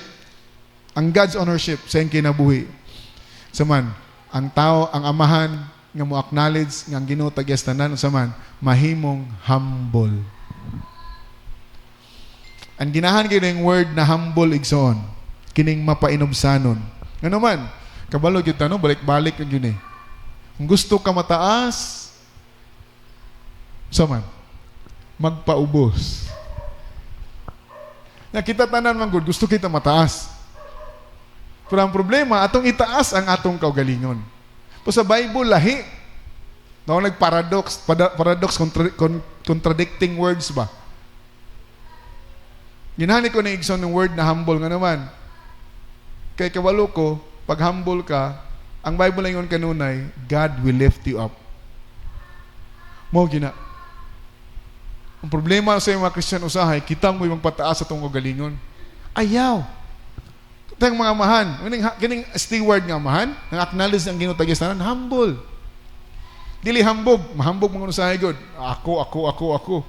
Speaker 1: ang God's ownership sa iyang kinabuhi. Saman, ang tao, ang amahan, nga mo acknowledge nga ang Ginoo tagyas tanan saman, mahimong humble. Ang ginahan kining word na humble igsoon, kining mapainobsanon. Ano man, kabalo gyud tanong balik-balik ang yun eh. Kung gusto ka mataas, saman, magpaubos. Nakita tanan man gud, gusto kita mataas. Pero ang problema, atong itaas ang atong kaugalingon. Po sa Bible, lahi. No, nagparadox, contradicting words ba? Ginani ko na igsoon ng word na humble nga naman. Kay kawalo ko, pag humble ka, ang Bible lang yun kanunay, God will lift you up. Mo gina. Ang problema sa mga Christian usahay, kita mo yung pataas sa itong kagalingon. Ayaw. Ito yung mga amahan. Kining steward nga amahan, nang acknowledge ang Ginoo tagyas tanan, humble. Dili hambog. Mahambog mga usahay god. Ako.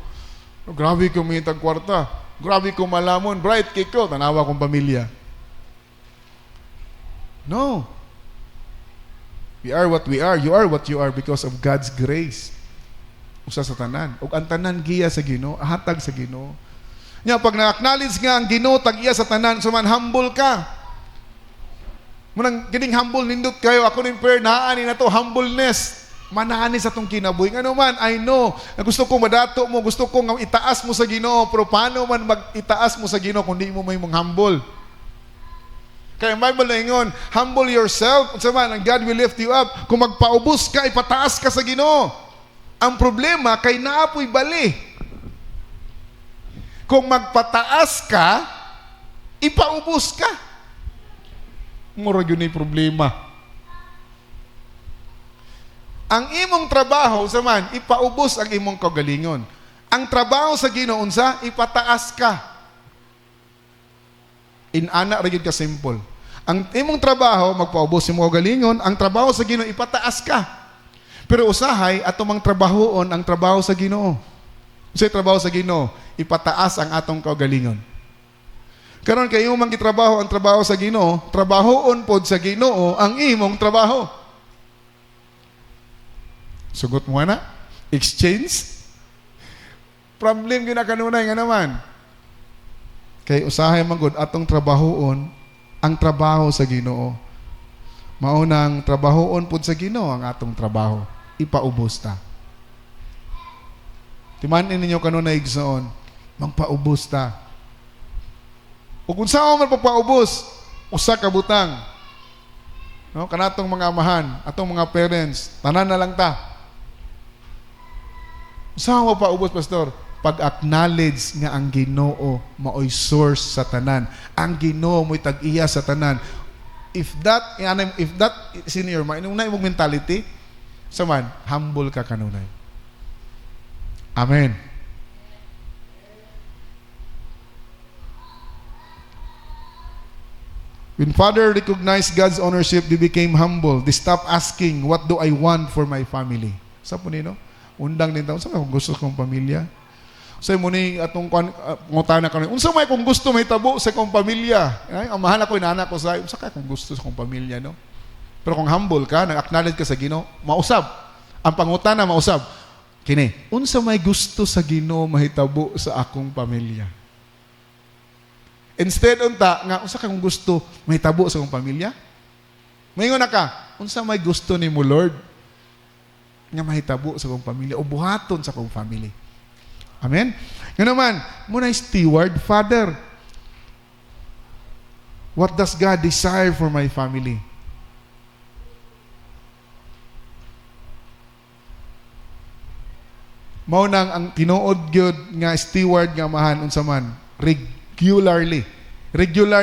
Speaker 1: Grabe ko mitag kwarta. Grabe ko malamon. Bright kay ko. Tanawa kong pamilya. No. We are what we are. You are what you are because of God's grace. Usa sa tanan. Ug ang tanan giya sa Ginoo, hatag sa Ginoo. Nya pag na-acknowledge nga ang Ginoo tag-iya sa tanan, suman humble ka. Munang kining humble nindot kayo, ako ning prayer naani na to humbleness. manani sa tong kinabuhi. Ano man, I know, na gusto kong madato mo, gusto kong itaas mo sa Ginoo, pero paano man mag-itaas mo sa Ginoo kung di mo may mong humble? Kaya ang Bible na ingon, humble yourself, unsa man, and God will lift you up. Kung magpaubos ka, ipataas ka sa Ginoo. Ang problema, kay naapoy bali. Kung magpataas ka, ipaubos ka. Mura yun yung problema. Ang imong trabaho, saman, ipaubos ang imong kagalingon. Ang trabaho sa Ginoo unsa, ipataas ka. Inana ra gyud ka simple. Ang imong trabaho magpaubos imong kagalingon, ang trabaho sa Ginoo ipataas ka. Pero usahay ato mang trabahoon ang trabaho sa Ginoo. Unsay trabaho sa Ginoo? Ipataas ang atong kagalingon. Karon kay imong gitrabaho ang trabaho sa Ginoo, trabahoon pod sa Ginoo ang imong trabaho. Sugot mo na? Exchange? Problem gyud na kanunay nga naman. Kay usahay man gud atong trabahoon ang trabaho sa Ginoo. Maunang trabahoon pod sa Ginoo ang atong trabaho. Ipaubos ta. Timanin ninyo kanunay igsoon, magpaubos ta. O kung saan man pagpaubos, usa ka butang. No, kanatong mga amahan, atong mga parents, tanan na lang ta. Saan mo paubos, pastor? Pag-acknowledge nga ang Ginoo maoy source sa tanan. Ang Ginoo mo'y tag-iya sa tanan. If that is in your mind, una imong mentality, saman, humble ka kanunay. Amen. When Father recognized God's ownership, they became humble. They stopped asking, what do I want for my family? Sa po nino? Undang din taon, saan kung gusto kong pamilya? Sa mo ni atong ngutana kanunay, unsa may kung gusto may tabo sa kong pamilya? Ay, amahan ako, inaanak ko sa, unsa kay kung gusto sa kong pamilya, no? Pero kung humble ka, nag-acknowledge ka sa Ginoo, mausab. Ang pangutana, mausab. Kini, unsa may gusto sa Ginoo mahitabo sa akong pamilya? Instead unta nga unsa kang gusto mahitabo sa akong pamilya? Mayngon na ka, unsa may gusto nimo Lord nga mahitabo sa akong pamilya o buhaton sa akong family? Amen. Nga naman, muna steward, Father. What does God desire for my family? Mao nang ang tinuod gyud nga steward nga amahan unsa man regular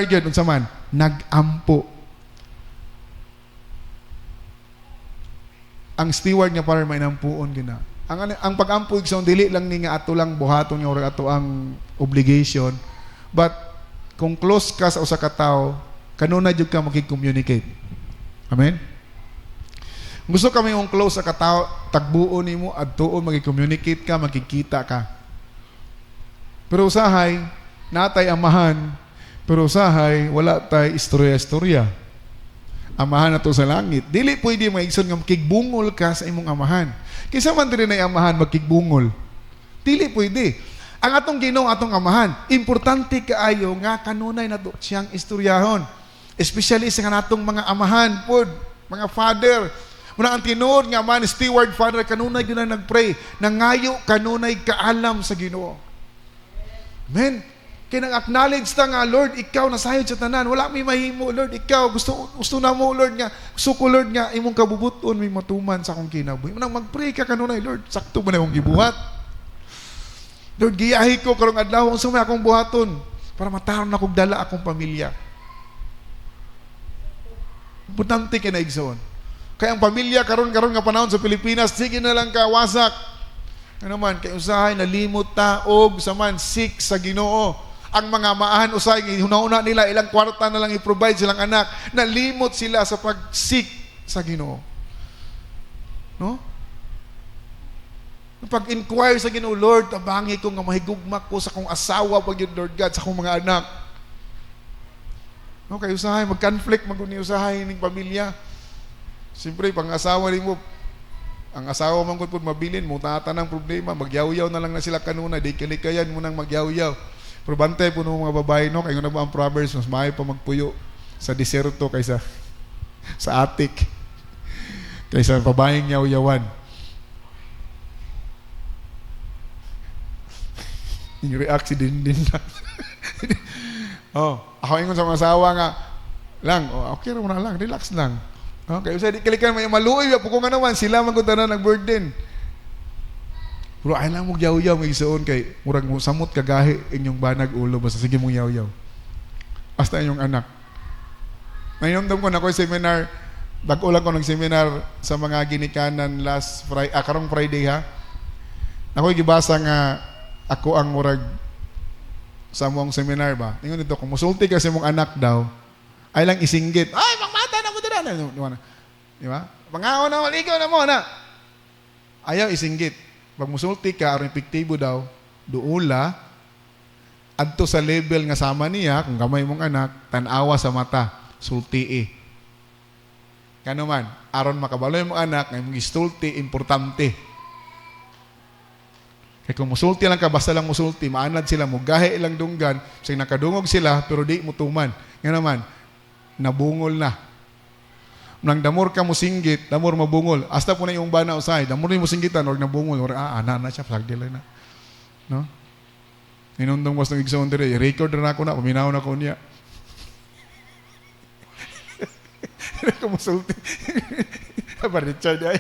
Speaker 1: gyud unsa man nagampo. Ang steward nga para may nampuon gina. Ang pag-ampo igsoon dili lang ni nga ato lang buhaton nga or ato ang obligation, but kung close ka sa usa ka tawo kanuna jud ka makig-communicate. Amen. Gusto kami yung close sa katao, tagbuon nimo adtuon magi-communicate ka, makikita ka. Pero usahay, natay amahan, pero usahay, wala tay istorya-istorya. Amahan na to sa langit. Dili pwede maigsoon nga makigbungol ka sa imong amahan. Kaysa man diri na amahan makigbungol. Dili pwede. Ang atong Ginoo atong amahan, importante kaayo nga kanunay na siyang istoryahon. Especially sa natong mga amahan pod, mga father. Muna ang tinuod nga man, steward, Father, kanunay yun na nag-pray, nangayo kanunay kaalam sa Ginoo. Amen. Kaya nag-acknowledge ta nga, Lord, ikaw nasayod sa tanan. Wala may mahimo, Lord, ikaw. Gusto na mo, Lord, nga. Gusto ko, Lord, nga, imong kabubuton, may matuman sa akong kinabuhi. Munang mag-pray ka kanunay, Lord. Sakto ba na akong gibuhat? Lord, giyahi ko karong adlaw, kung sumay akong buhaton para mataron na kong dala akong pamilya. Importante ka na igsoon. Kaya ang pamilya karon nga panahon sa Pilipinas, sige na lang ka wasak. Ano man, kay usahay nalimot ta og saman sick sa Ginoo. Ang mga maahan usahay huna-una nila ilang kwarta na lang i-provide silang anak, nalimot sila sa pag-sick sa Ginoo. No? Pag-inquire sa Ginoo, Lord, tabangi ko nga mahigugma ko sa kong asawa pag yun, Lord God, sa kong mga anak. No, kay usahay mag-conflict maguni usahay ning pamilya. Siyempre, pang-asawa rin mo, ang asawa man kung mabilin mo, tatanang problema, magyaw-yaw na lang na sila kanuna, di kalikayan mo nang magyaw-yaw. Pero bantay po ng mga babae, no? Kayo na ba ang Proverbs, mas maayo pa magpuyo sa diserto kaysa sa atik. Kaysa babaeng yaw-yawan. Yung react si din na. Ako ingon sa mga asawa nga, lang, okay na lang, relax lang. Kaya sa di kalikan may maluoy, po kung naman, sila magkutanan ng burden. Pero ay lang mong yaw-yaw, may isoon kay, murag mo, samot kagahi, inyong banag ulo, basta sige mong yaw-yaw. Basta inyong anak. Nainomdom ko na ko seminar, bago-ulang ko ng seminar sa mga ginikanan last Friday, karong Friday ha. Ako'y gibasa nga ako ang murag sa mong seminar ba. Tingnan dito, kung musulti kasi mong anak daw, ay lang isinggit. Ay, mangmata na mo dito. Di ba? Pangaon na, maligaw na mo na. Ayaw isinggit. Pag musulti ka, aron epektibo daw, duula, adto sa level nga sama niya, kung gamay mong anak, tanawa sa mata, sulti Kano man, aron makabaloy mong anak, ngay mong istulti, importante. Kaya kung musulti lang ka, basta lang musulti, maanad sila, mugahe ilang dunggan, kasi nakadungog sila, pero di mutuman. Nga naman, nabungol na. Nang damor ka mo singgit, damor mabungol. Hasta po na yung bana usay, damor mo singgitan, or nabungol, or ana na siya, pagdilay na. No? Inundong was ng igsoon dire, record na ako na, paminaw na ko niya. Kumusulti. Aba Richard ay.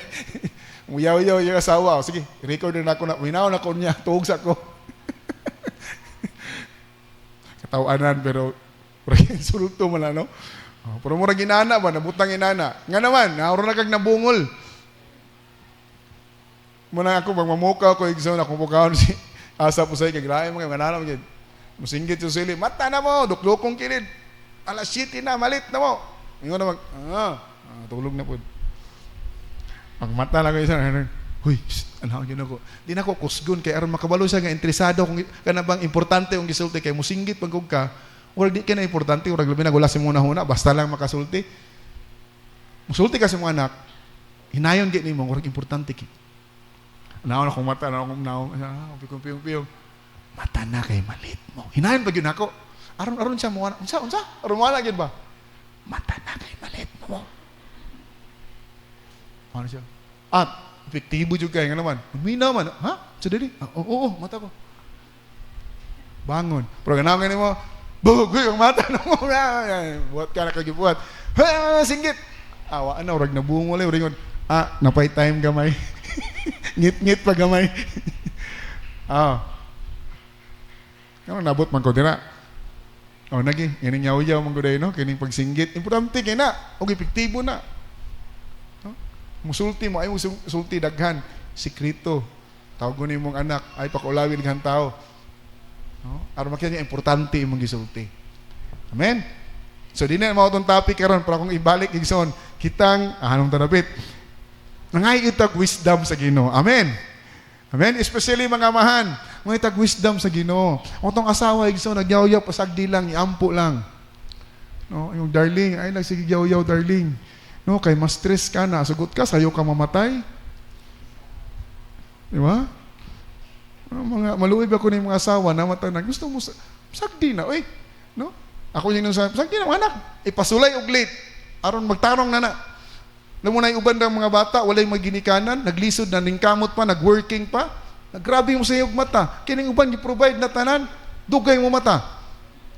Speaker 1: Muyaw-yaw yung asawa. Sige, record na ako na. Minaw na ko niya. Tuog sa ko. Katawanan pero insulto mo na, no? Pero murag inana ba? Nabutang inana. Nga naman, naroon na kag nabungol. Muna ako, pag mamukaw ko, igsoon akong pukaon si asa po sa'yo. Kaglayan mo kayo, ganala mo kayo. Musinggit yung sili. Mata na mo, duklukong kilid. Alas 7 na, malit na mo. Ngayon na tulog na po. Ang mata lang kayo sa huy, anak yun ako. Di na ako kusgun, kaya aron makabalo siya nga interesado kung kanabang importante yung gisulti, kaya musinggit pagkog ka, or di ka na importante, or labi na gula si muna-huna, basta lang makasulti. Musulti kasi mga anak, hinayon git ni mo, or importante ki. Naon akong mata, naon piyong, mata na kay malit mo. Hinayon pag yun ako, aron siya mo, unsa, aron mo lagi ba? Mata na kay malit mo. Ano siya? At, epektibo juga nga naman. Mina man, ha? Sadali? Oo, mata ko. Bangon. Pero ganaman mo, bugoy ang mata na mo. Buhat ka na kagibuhat. Singgit. Awaan na, urag nabungol eh. Uringon, napay time gamay. Ngit-ngit pa gamay. Ano, nabot man ko dira. Nagi, ining yaw-yaw mong guday, no? Kining pagsinggit. Importante kaya na. O epektibo na. No? Musulti mo, ay musulti daghan. Sikrito. Tawag ni mong anak, ay pakulawin daghan tao. No? Aron makita niya, importante imong gisulti. Amen? So, di na mga itong topic karon para kung ibalik, igsoon, kitang, anong tanapit? Nangay itag wisdom sa Ginoo. Amen? Amen? Especially mga amahan, may tag wisdom sa Ginoo. O tong asawa, igsoon, nagyaw-yaw, pasagdi lang, iampo lang. No? Yung darling, ay nagsige yaw-yaw, darling. No, kay mas stress ka na, sugot ka, sayo ka mamatay. Di ba? Mga maluwib ako ng mga asawa na matanag, gusto mo, sagdi na, oy. No? Ako yung nung sagdi na, anak, ipasulay og late. Aron magtarong na na. Alam mo na yung uban ng mga bata, walay maginikanan, naglisod na, ningkamot pa, nagworking pa, naggrabe mo sa iyong mata. Kining uban, i-provide na tanan, dugay mo mata.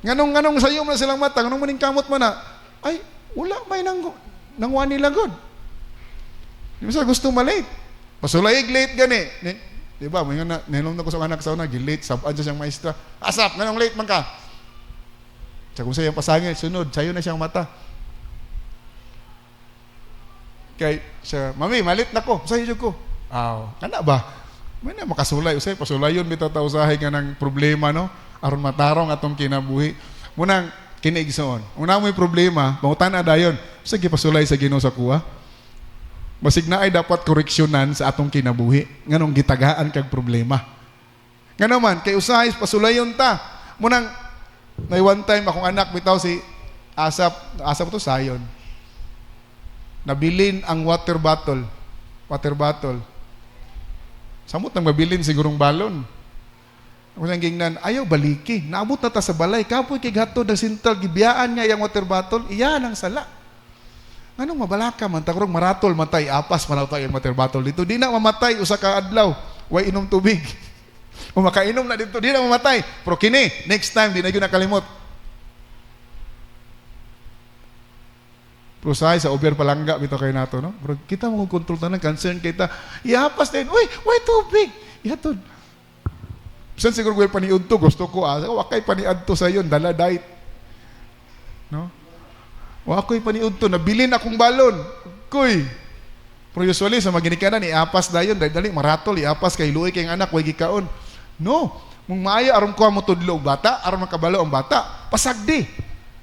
Speaker 1: Nganong sa iyo mo na silang mata, nganong maningkamot man na, ay, wala, may nangwa nila god. Di ba sa gusto malate? Pasulayig late gani. Di ba, may nga nilong na ko sa anak sa una, gilate, sabaan siya siyang maestra. Asap, nganong late man ka? Sa kung sa'yo pasangil, sunod, sa'yo na siyang mata. Kay siya, mami, malit na ko. Sa'yo ko. Kana ba? May na makasulay. Usay, pasulayon bitaw ta usahay ka ng problema, no? Aron matarong atong kinabuhi. Munang kinaigsoon. Una mo yung problema, pangutan na dayon. Sige, pasulay sa Ginoo sa kuha. Basig na ay dapat koreksyonan sa atong kinabuhi. Nganong gitagaan kag problema. Nga naman, kay usahay, pasulayon ta. Munang, may one time akong anak, bitaw si Asap to Sayon. Nabilin ang water bottle. Samot nang mabilin sigurong balon. Ako nang gingnan, ayaw baliki. Naabot na ta sa balay. Kapoy kay gato ng sintal, gibiyaan niya yung water bottle. Iyan ang sala. Anong mabalaka man tagurog maratol matay apas manatay ang batol dito. Di na mamatay usa ka adlaw, way inom tubig. O makainom na dito, di na mamatay. Pero kini, next time di na gyud nakalimot. Prosay sa over palangga bitaw kay nato, no? Pero kita mo kontrol tanan concern kita. Iapas din, uy, way tubig. Ihatod. Bisan siguro ko paniud to, gusto ko wakay paniad to sa yon, dala diet. No? O ako'y paniud to, nabilin akong balon. Kuy. Pero usually sa maginikanan, iapas dayon, dali maratol, iapas kay luoy kay anak, way gikaon. No. Mung maayo aron ko mo tudlo bata, aron makabalo ang bata, pasagdi.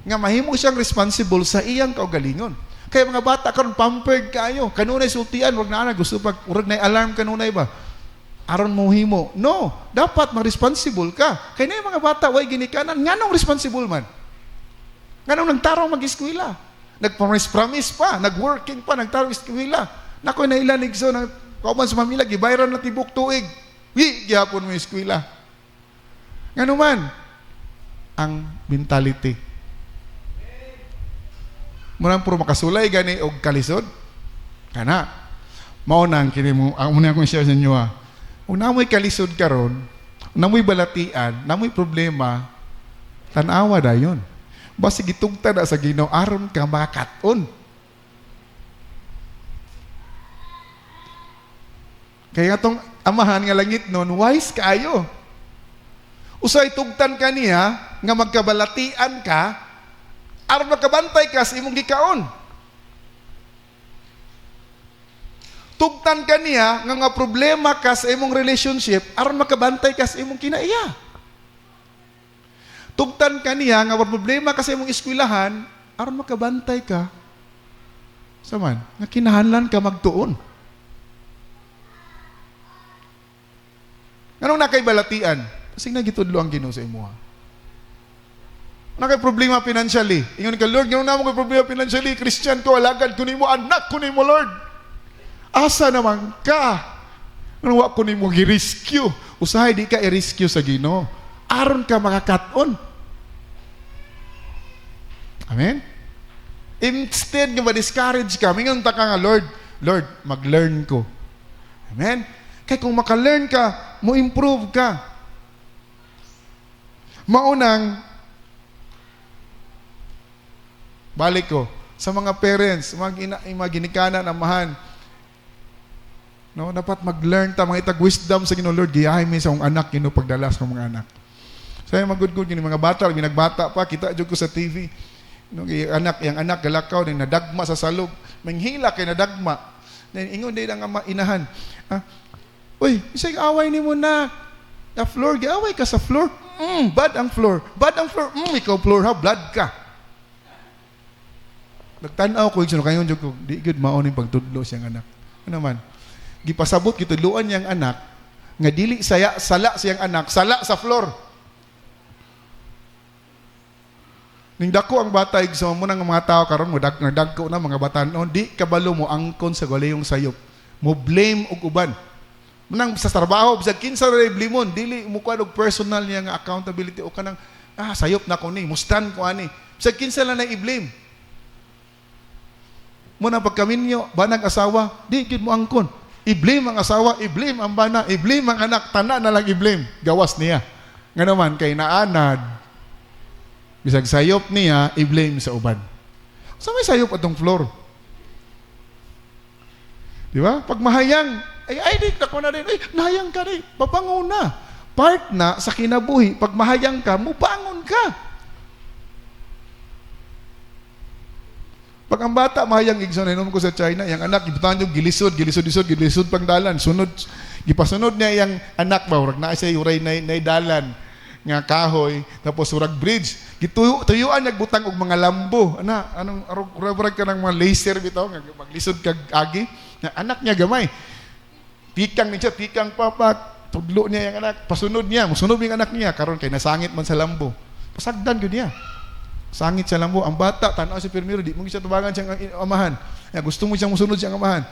Speaker 1: Nga mahimo siyang responsible sa iyang kaugalingon. Kaya mga bata karon pampered kayo, kanunay sultian, wag na gusto pag urag na alarm kanunay ba? Aron mo himo. No, dapat ma-responsible ka. Kaya na yung mga bata, way ginikanan, nganong responsible man? Nganong nagtarong mag-eskwela? Nag-promise pa, nag-working pa, nagtarong eskwela. Nakoy na ilan igso ng kauban sa mamila, gibayran na tibok tuig. Gihapon mo eskwela. Ngano man? Ang mentality. Murang puro makasulay gani og kalisod. Kana. Mao nang kini mo, ang muna akong share sa inyo Kung namoy kalisod karon, namoy balatian, namoy problema, tanawa dayon. Basta gitugta na sa Ginoo aron ka makakat-on. Kaya atong amahan nga langit nun, wise kaayo. Usay tugtan ka niya nga magkabalatian ka aron makabantay ka sa imong gikaon. Tugtan ka niya nga problema ka sa imong relationship aron makabantay ka sa imong kinaiya. Tugtan ka niya nga problema ka sa imong eskwelahan aron makabantay ka sa man nga kinahanglan ka magtuon. Anong nakay balatian? Kasi nagitudlo ang Ginoo sa imuha. Nakay problema financially. Ingon ka, Lord, ganoon na mo kay problema financially. Christian ko, alagad ko nimo, anak ko nimo, Lord. Asa naman ka? Ano wa ko nimo gi-rescue? Usahay di ka i-rescue sa Ginoo. Aron ka makakat-on. Amen? Instead nga ma-discourage ka, mingon ta ka nga, Lord, mag-learn ko. Amen? Kaya kung maka-learn ka, mo improve ka. Maunang, balik ko, sa mga parents, mga ginikanan, amahan, no, dapat mag-learn ta, mga itag wisdom sa Ginoo, Lord, giyahay mi sa akong anak, Ginoo, pagdalas ng mga anak. Saya magudgud gini mga bata, binagbata pa, kita jud ko sa TV. No, yung anak galakaw din nadagma sa salog. Manghila kay nadagma. Then ingon day ang inahan. Uy, isay away nimo na. The floor, giaway ka sa floor. Bad ang floor. Ikaw floor ha, blood ka. Nagtanaw ko, sino kayo ko, di good maon yung pagtudlo siyang anak. Ano naman? Gipasabot, gitudluan niyang anak, nga dili sala siyang anak, sala sa floor. Ning dako ang bata, igso mo ng mga tao karon mo, nagdagko na mga bata, no, di kabalo mo angkon sa galayong sayop. Mo blame og uban. Manang sa trabaho, bisag kinsa ray blimon, dili mo kuan og personal niya nga accountability o kanang sayop na ko ni, mustan ko ani. Bisag kinsa lang na i-blame. Muna pagkaminyo, banag asawa, di gid mo angkon. I-blame ang asawa, i-blame ang bana, i-blame ang anak, tana na lang i-blame. Gawas niya. Nga naman, kay naanad, bisag sayop niya, i-blame sa uban. Sa may sayop atong floor. Di ba? Pag mahayang, ay, di ako na rin, nahayang ka rin, papanguna. Part na sa kinabuhi, pag mahayang ka, mubangon ka. Pag ang bata mahayang igsoon, inom ko sa China, yung anak, ibutan yung gilisod pang dalan. Gipasunod niya yung anak ba, urag na siya uray na dalan, nga kahoy, tapos urag bridge. Tuyuan nagbutang og mga lambo. Anong urag ka ng mga laser bitaw, nga maglisod kag agi. Anak niya gamay. Tikang niya, tudlo niya yung anak, pasunod niya, musunod yung anak niya, karon kay nasangit man sa lambo. Pasagdan ko niya. Sangit sa lambo. Ang bata, tanaw si Permiro, di mo siya tubangan siyang amahan. Gusto mo siyang musunod siyang amahan.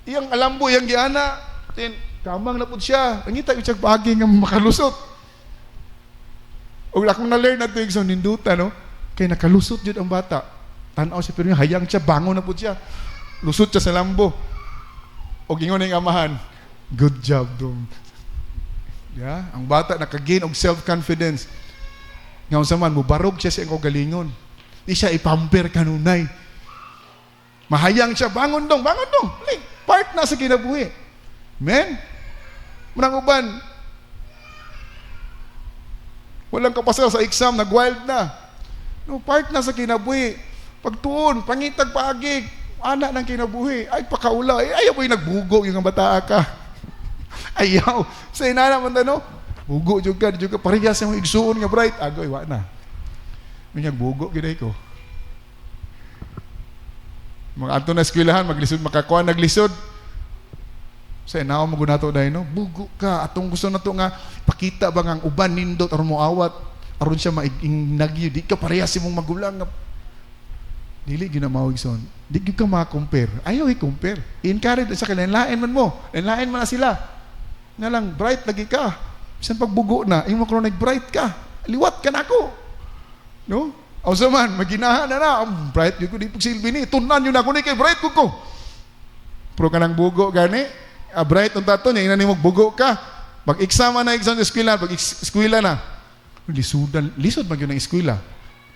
Speaker 1: Iyang alambo, iyang giana, kamang napod siya. Nangita yung siyang pagi nga makalusot. O akong na-learn na ito yung ninduta, no? Kaya nakalusot yun ang bata. Tanaw siya, pero hayang siya, bangon na po siya. Lusot siya sa lambo. O gingon ng amahan, good job, dong. Yeah? Ang bata nakagain og self-confidence. Ngayon sa man, mubarog siya sa iyong galingon. Di siya ipamper kanunay. Mahayang siya, bangon dong. Like, part na sa kinabuhi. Men, manang uban, walang kapasal sa exam, nag-wild na. No, part na sa kinabuhi. Pagtuon, pangitag paagig, anak ng kinabuhi, ay pakaula, ayaw mo yung nagbugo yung bata ka. Ayaw. Sa inana man no? Bugo juga parehas yung igsuon nga bright. Agoy, wa na. May nagbugo, giday ko. Mga ato na eskwelahan, maglisod, makakuha, naglisod. Sa inaw mo gunato dahil, no? Bugo ka. Atong gusto na to nga, pakita ba nga ang uban, nindot, aron mo awat, aron siya maigingagyo. Di ka parehas mong magulang nga. Dili ginamawig son. Di ka ma-compare. Ayaw i-compare. I-encourage sa kanila. Lain man mo. Lain man na sila. Nga lang, bright lagi ka. Bisan pagbugo na, yung makro nag-bright ka. Liwat ka na ako. No? O saman, maginahan na. Bright yun ko, di pagsilbi ni. Tunan yun ako ni kay bright ko. Pero ka nang bugo gani. Bright ang tato niya. Inanin mo, bugo ka. Pag-exama na exam sa eskwela, pag-eskwela na. Lisod mag yun ang eskwela.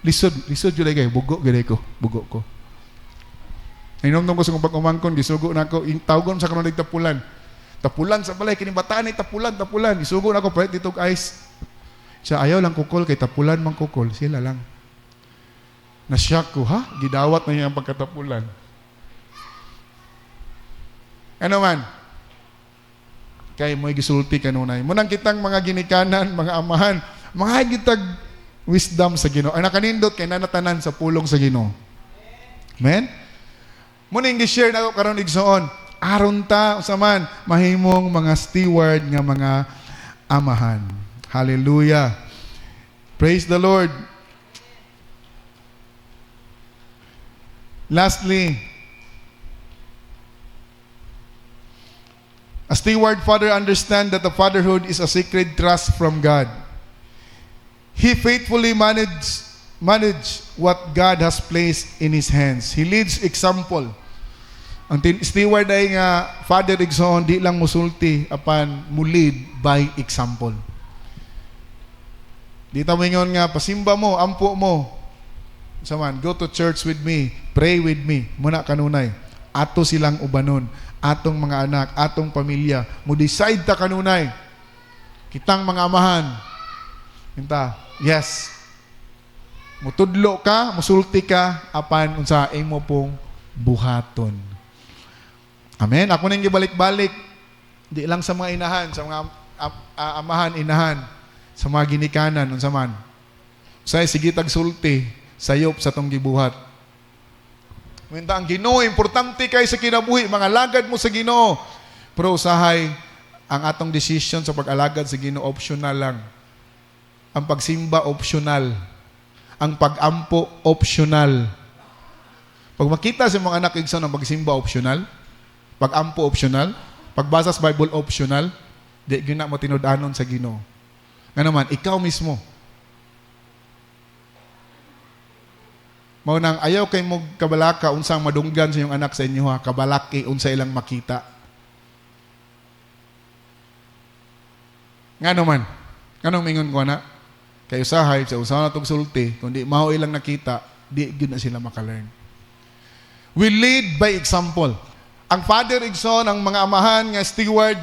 Speaker 1: Lisod yun ay kayo, bugo ko. Inom ko sa kong pag-umangkon, gisugo na ako, tawgon sa kanong tapulan. Tapulan sa balay, kinibataan ay tapulan. Isugo na ako, pahit dito ice. Siya, ayaw lang kukol, kay tapulan mang kukol. Sila lang. Nasyak ko, ha? Gidawat na niya ang pagkatapulan. Ano man? Kay mo'y gisulti kanunay. Munang kitang mga ginikanan, mga amahan, mga gitag wisdom sa Ginoo. Ang nakanindot kay nanatanan sa pulong sa Ginoo. Amen? Muna yung share na ako karon igsoon. Aron ta usaman mahimong mga steward nga mga amahan. Hallelujah. Praise the Lord. Lastly, a steward father understand that the fatherhood is a sacred trust from God. He faithfully manage what God has placed in his hands. He leads example. Ang steward ay nga father igsoon di lang musulti apan lead by example. Di ta mingon nga pasimba mo, ampo mo. Saman, go to church with me, pray with me. Muna kanunay. Ato silang ubanon, atong mga anak, atong pamilya. Mo decide ta kanunay. Kitang mga amahan. Kinta, yes. Mutudlo ka, musulti ka, apan unsa imo pong buhaton. Amen. Ako nang gibalik-balik. Di lang sa mga inahan, sa mga amahan, inahan, sa mga ginikanan, unsa man. Say sige tag sulti, sayop sa tong gibuhat. Minta ang Ginoo importante kay sa kinabuhi, mga lagad mo sa Ginoo. Pero usahay ang atong decision sa pag-alagad sa Ginoo optional lang. Ang pagsimba optional. Ang pag-ampo optional. Pag makita sa mga anak igsoon ang pagsimba optional, pag-ampo optional, pagbasa sa Bible optional, di gyud na mo tinud-anon sa Ginoo. Nga naman, ikaw mismo. Mao nang ayaw kay mo kabalaka unsang madunggan sa iyong anak sa inyo ha, kabalaki unsa ilang makita. Nga naman, kanong mingon ko na, kay usahay sa usaha na tong sulti, kundi mao ilang nakita, di gyud na sila makalearn. We lead by example. Ang father igsoon, ang mga amahan nga steward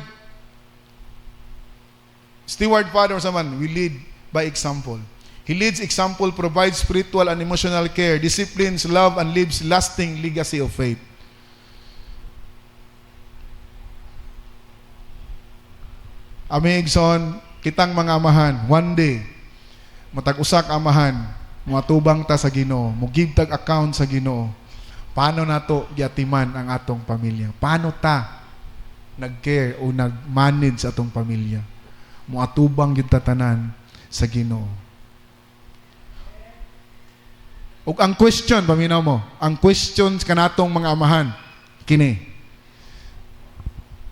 Speaker 1: father sa man, we lead by example. He leads example, provides spiritual and emotional care, disciplines, love, and leaves lasting legacy of faith. Amigson, kitang mga amahan, one day, matag-usak amahan, matubang ta sa Ginoo, mugib tag account sa Ginoo. Paano nato giatiman ang atong pamilya? Paano ta nag-care o nag-manage sa atong pamilya? Muatubang gyud ta tanan sa Ginoo. Ug ang question, paminaw mo, ang questions kanatong mga amahan, kini.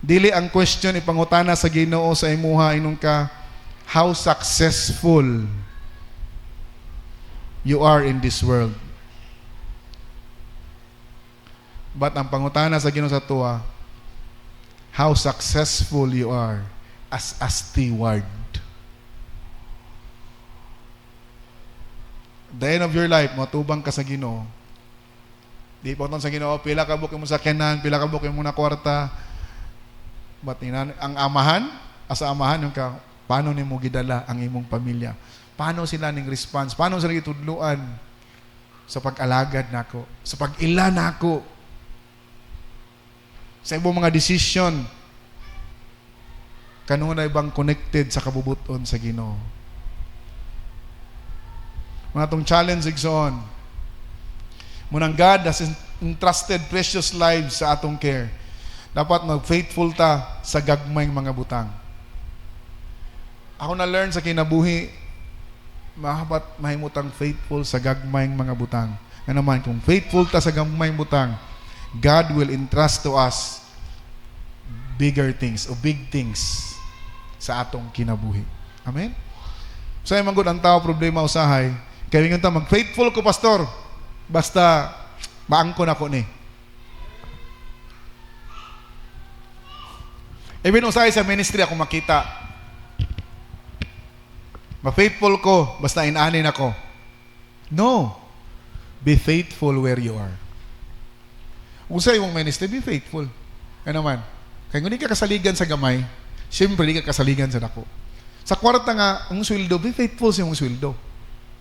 Speaker 1: Dili ang question ipangutana sa Ginoo sa imuha inong ka, how successful you are in this world. But ang pangutana sa Ginoo sa tuwa, how successful you are as a steward. The end of your life, matubang ka sa Ginoo. Di pa sa Ginoo, pila ka bukin mo sa kenan, pila ka bukin mo na kwarta. But ang amahan, asa amahan yung ka, paano nimo gidala ang imong pamilya? Paano sila ning response? Paano sila gitudluan sa pag-alagad nako, sa pag-ila nako, sa imong mga decision? Kanunay bang connected sa kabubuton sa Ginoo? Mga tong challenge igsoon. Munang God has entrusted precious lives sa atong care. Dapat mag-faithful ta sa gagmayng mga butang. Ako na-learn sa kinabuhi, mahabat mahimutang faithful sa gagmayng mga butang. Nga naman, kung faithful ta sa gagmayng butang, God will entrust to us bigger things o big things sa atong kinabuhi. Amen? So, yung manggod ang tao problema usahay, kaya yung ta, mag-faithful ko, pastor. Basta, maangkon ako ni. Even usahay sa ministry ako makita. Ma-faithful ko, basta inanin ako. No. Be faithful where you are. Usahay mong ministry, be faithful. Ano man? Kaya kung di ka kasaligan sa gamay, siyempre di ka kasaligan sa dako. Sa kwarta nga, ang sweldo, be faithful sa iyong sweldo.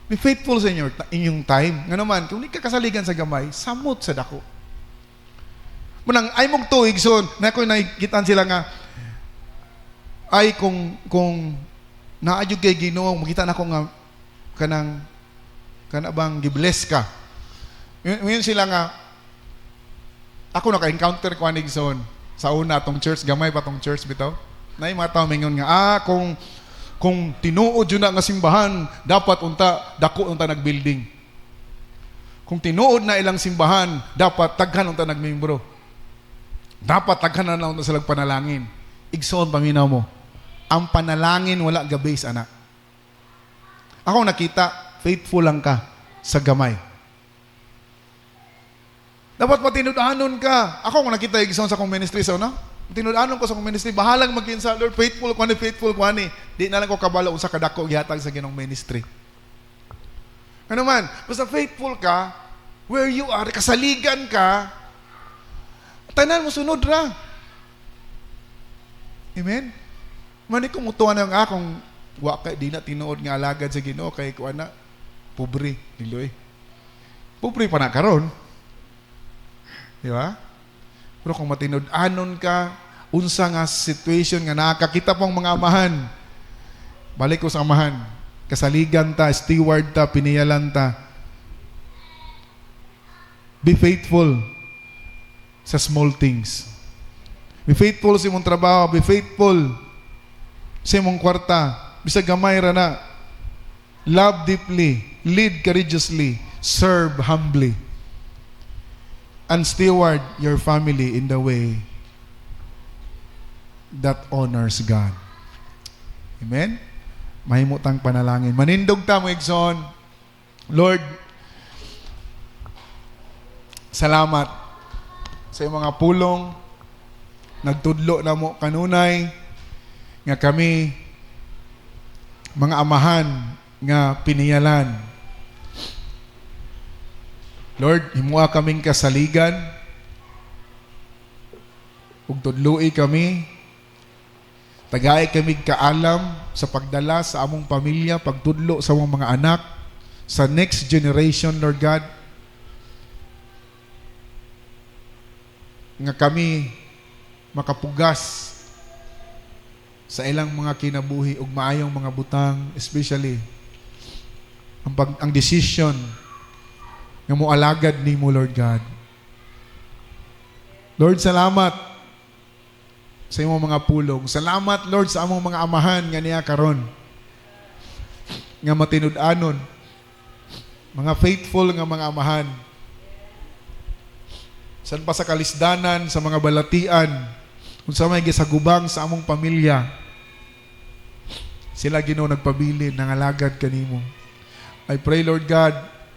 Speaker 1: Be faithful sa inyong time. Nga naman, kung di ka kasaligan sa gamay, samot sa dako. Munang, ay mong tuig, son, na kung nakikitan sila nga, ay kung naadyo kay Ginoo, makita na ko nga, kanabang gibless ka. Ngayon sila nga, ako naka-encounter ko anig, son, sa una, atong church, gamay pa tong church, bitaw. Na yung mga tao mingon nga, kung tinuod yun na nga simbahan, dapat dako unta nagbuilding. Kung tinuod na ilang simbahan, dapat taghan unta nagmembro. Dapat taghan na unta sila panalangin. Igsoon paminaw mo. Ang panalangin wala gabase, anak. Ako nakita, faithful lang ka sa gamay. Dapat matinudanon ka. Ako nakita igsoon sa kong ministry sa una. Tinudanon ko sa kong ministry, bahalang mag-insa, Lord, faithful ko ani. Di na lang ko kabalo sa kadako gihatag sa ginong ministry. Ano man, basta faithful ka, where you are, kasaligan ka, tanan mo sunod ra. Amen? Mani kung mutuan ang akong wa kay di na tinuod nga alagad sa Ginoo kay kuan na pobre diloy. Pobre pa na karon. Di ba? Pero kung matinud-anon ka, unsa nga situation nga nakakita pong mga amahan, balik ko sa amahan, kasaligan ta, steward ta, piniyalan ta. Be faithful sa small things. Be faithful sa imong trabaho, be faithful sa imong kwarta, bisag gamay ra na. Love deeply, lead courageously, serve humbly, and steward your family in the way that honors God. Amen? Mahimutang panalangin. Manindog ta mo, Igsoon. Lord, salamat sa iyong mga pulong. Nagtudlo na mo kanunay nga kami mga amahan nga piniyalan. Lord, himua kaming kasaligan ug tudloi kami, tagay kami kaalam sa pagdala sa among pamilya, pagtudlo sa among mga anak, sa next generation, Lord God, nga kami makapugas sa ilang mga kinabuhi ug maayong mga butang, especially ang decision nga moalagad nimo, Lord God. Lord, salamat sa imong mga pulong. Salamat, Lord, sa among mga amahan nga niya karon, nga matinud-anon, mga faithful nga mga amahan. San pa sa kalisdanan, sa mga balatian, kung sa may gisagubang sa among pamilya, sila Ginoo nagpabilin, nangalagad kanimo. I pray, Lord God,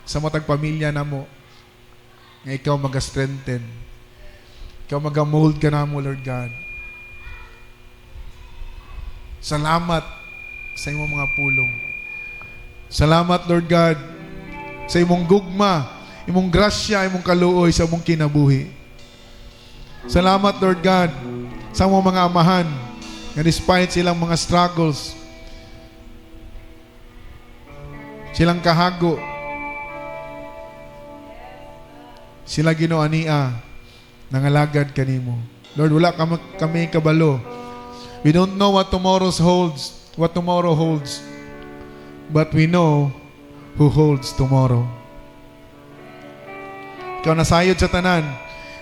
Speaker 1: sa matag pamilya na mo, nga ikaw mag-strengthen, Ikaw mag-mold ka na mo, Lord God. Salamat sa imong mga pulong. Salamat, Lord God, sa imong gugma, imong grasya, imong kaluoy sa imong kinabuhi. Salamat, Lord God, sa imong mga amahan na despite silang mga struggles, silang kahago, sila ginoania, nangalagad kanimo. Lord, wala kami kabalo. We don't know what tomorrow holds. But we know who holds tomorrow. Ikaw nasayod sa tanan,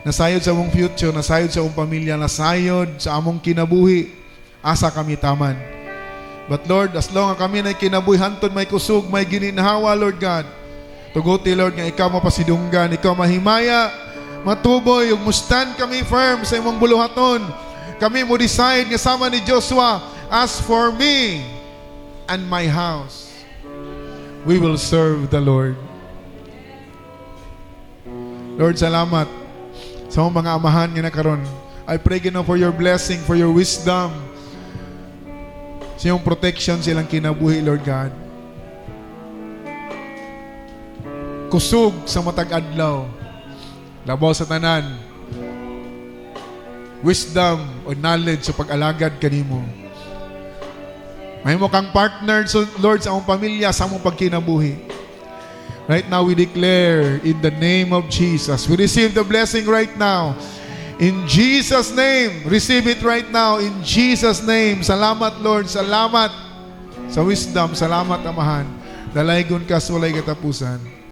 Speaker 1: nasayod sa among future, nasayod sa among pamilya, nasayod sa among kinabuhi, asa kami taman. But Lord, as long as kami na kinabuhi, hantod may kusog, may gininhawa, Lord God. Tuguti, Lord, nga ikaw mapasidunggan, ikaw mahimaya, matuboy, ug mustan kami firm sa imong buluhaton. Kami mo decide nga sama ni Joshua, as for me and my house, we will serve the Lord. Lord, salamat sa mga amahan nga nakaron. I pray, Ginoo, for your blessing, for your wisdom, sa iyong protection silang kinabuhi, Lord God. Kusog sa matag adlaw, labaw sa tanan, wisdom o knowledge sa pag-alagad kanimo. May mo kang partner, Lord, sa among pamilya, sa among pagkinabuhi. Right now, we declare in the name of Jesus. We receive the blessing right now. In Jesus' name, receive it right now. In Jesus' name. Salamat, Lord. Salamat sa wisdom. Salamat, Amahan. Dalaygon ka sa walay katapusan.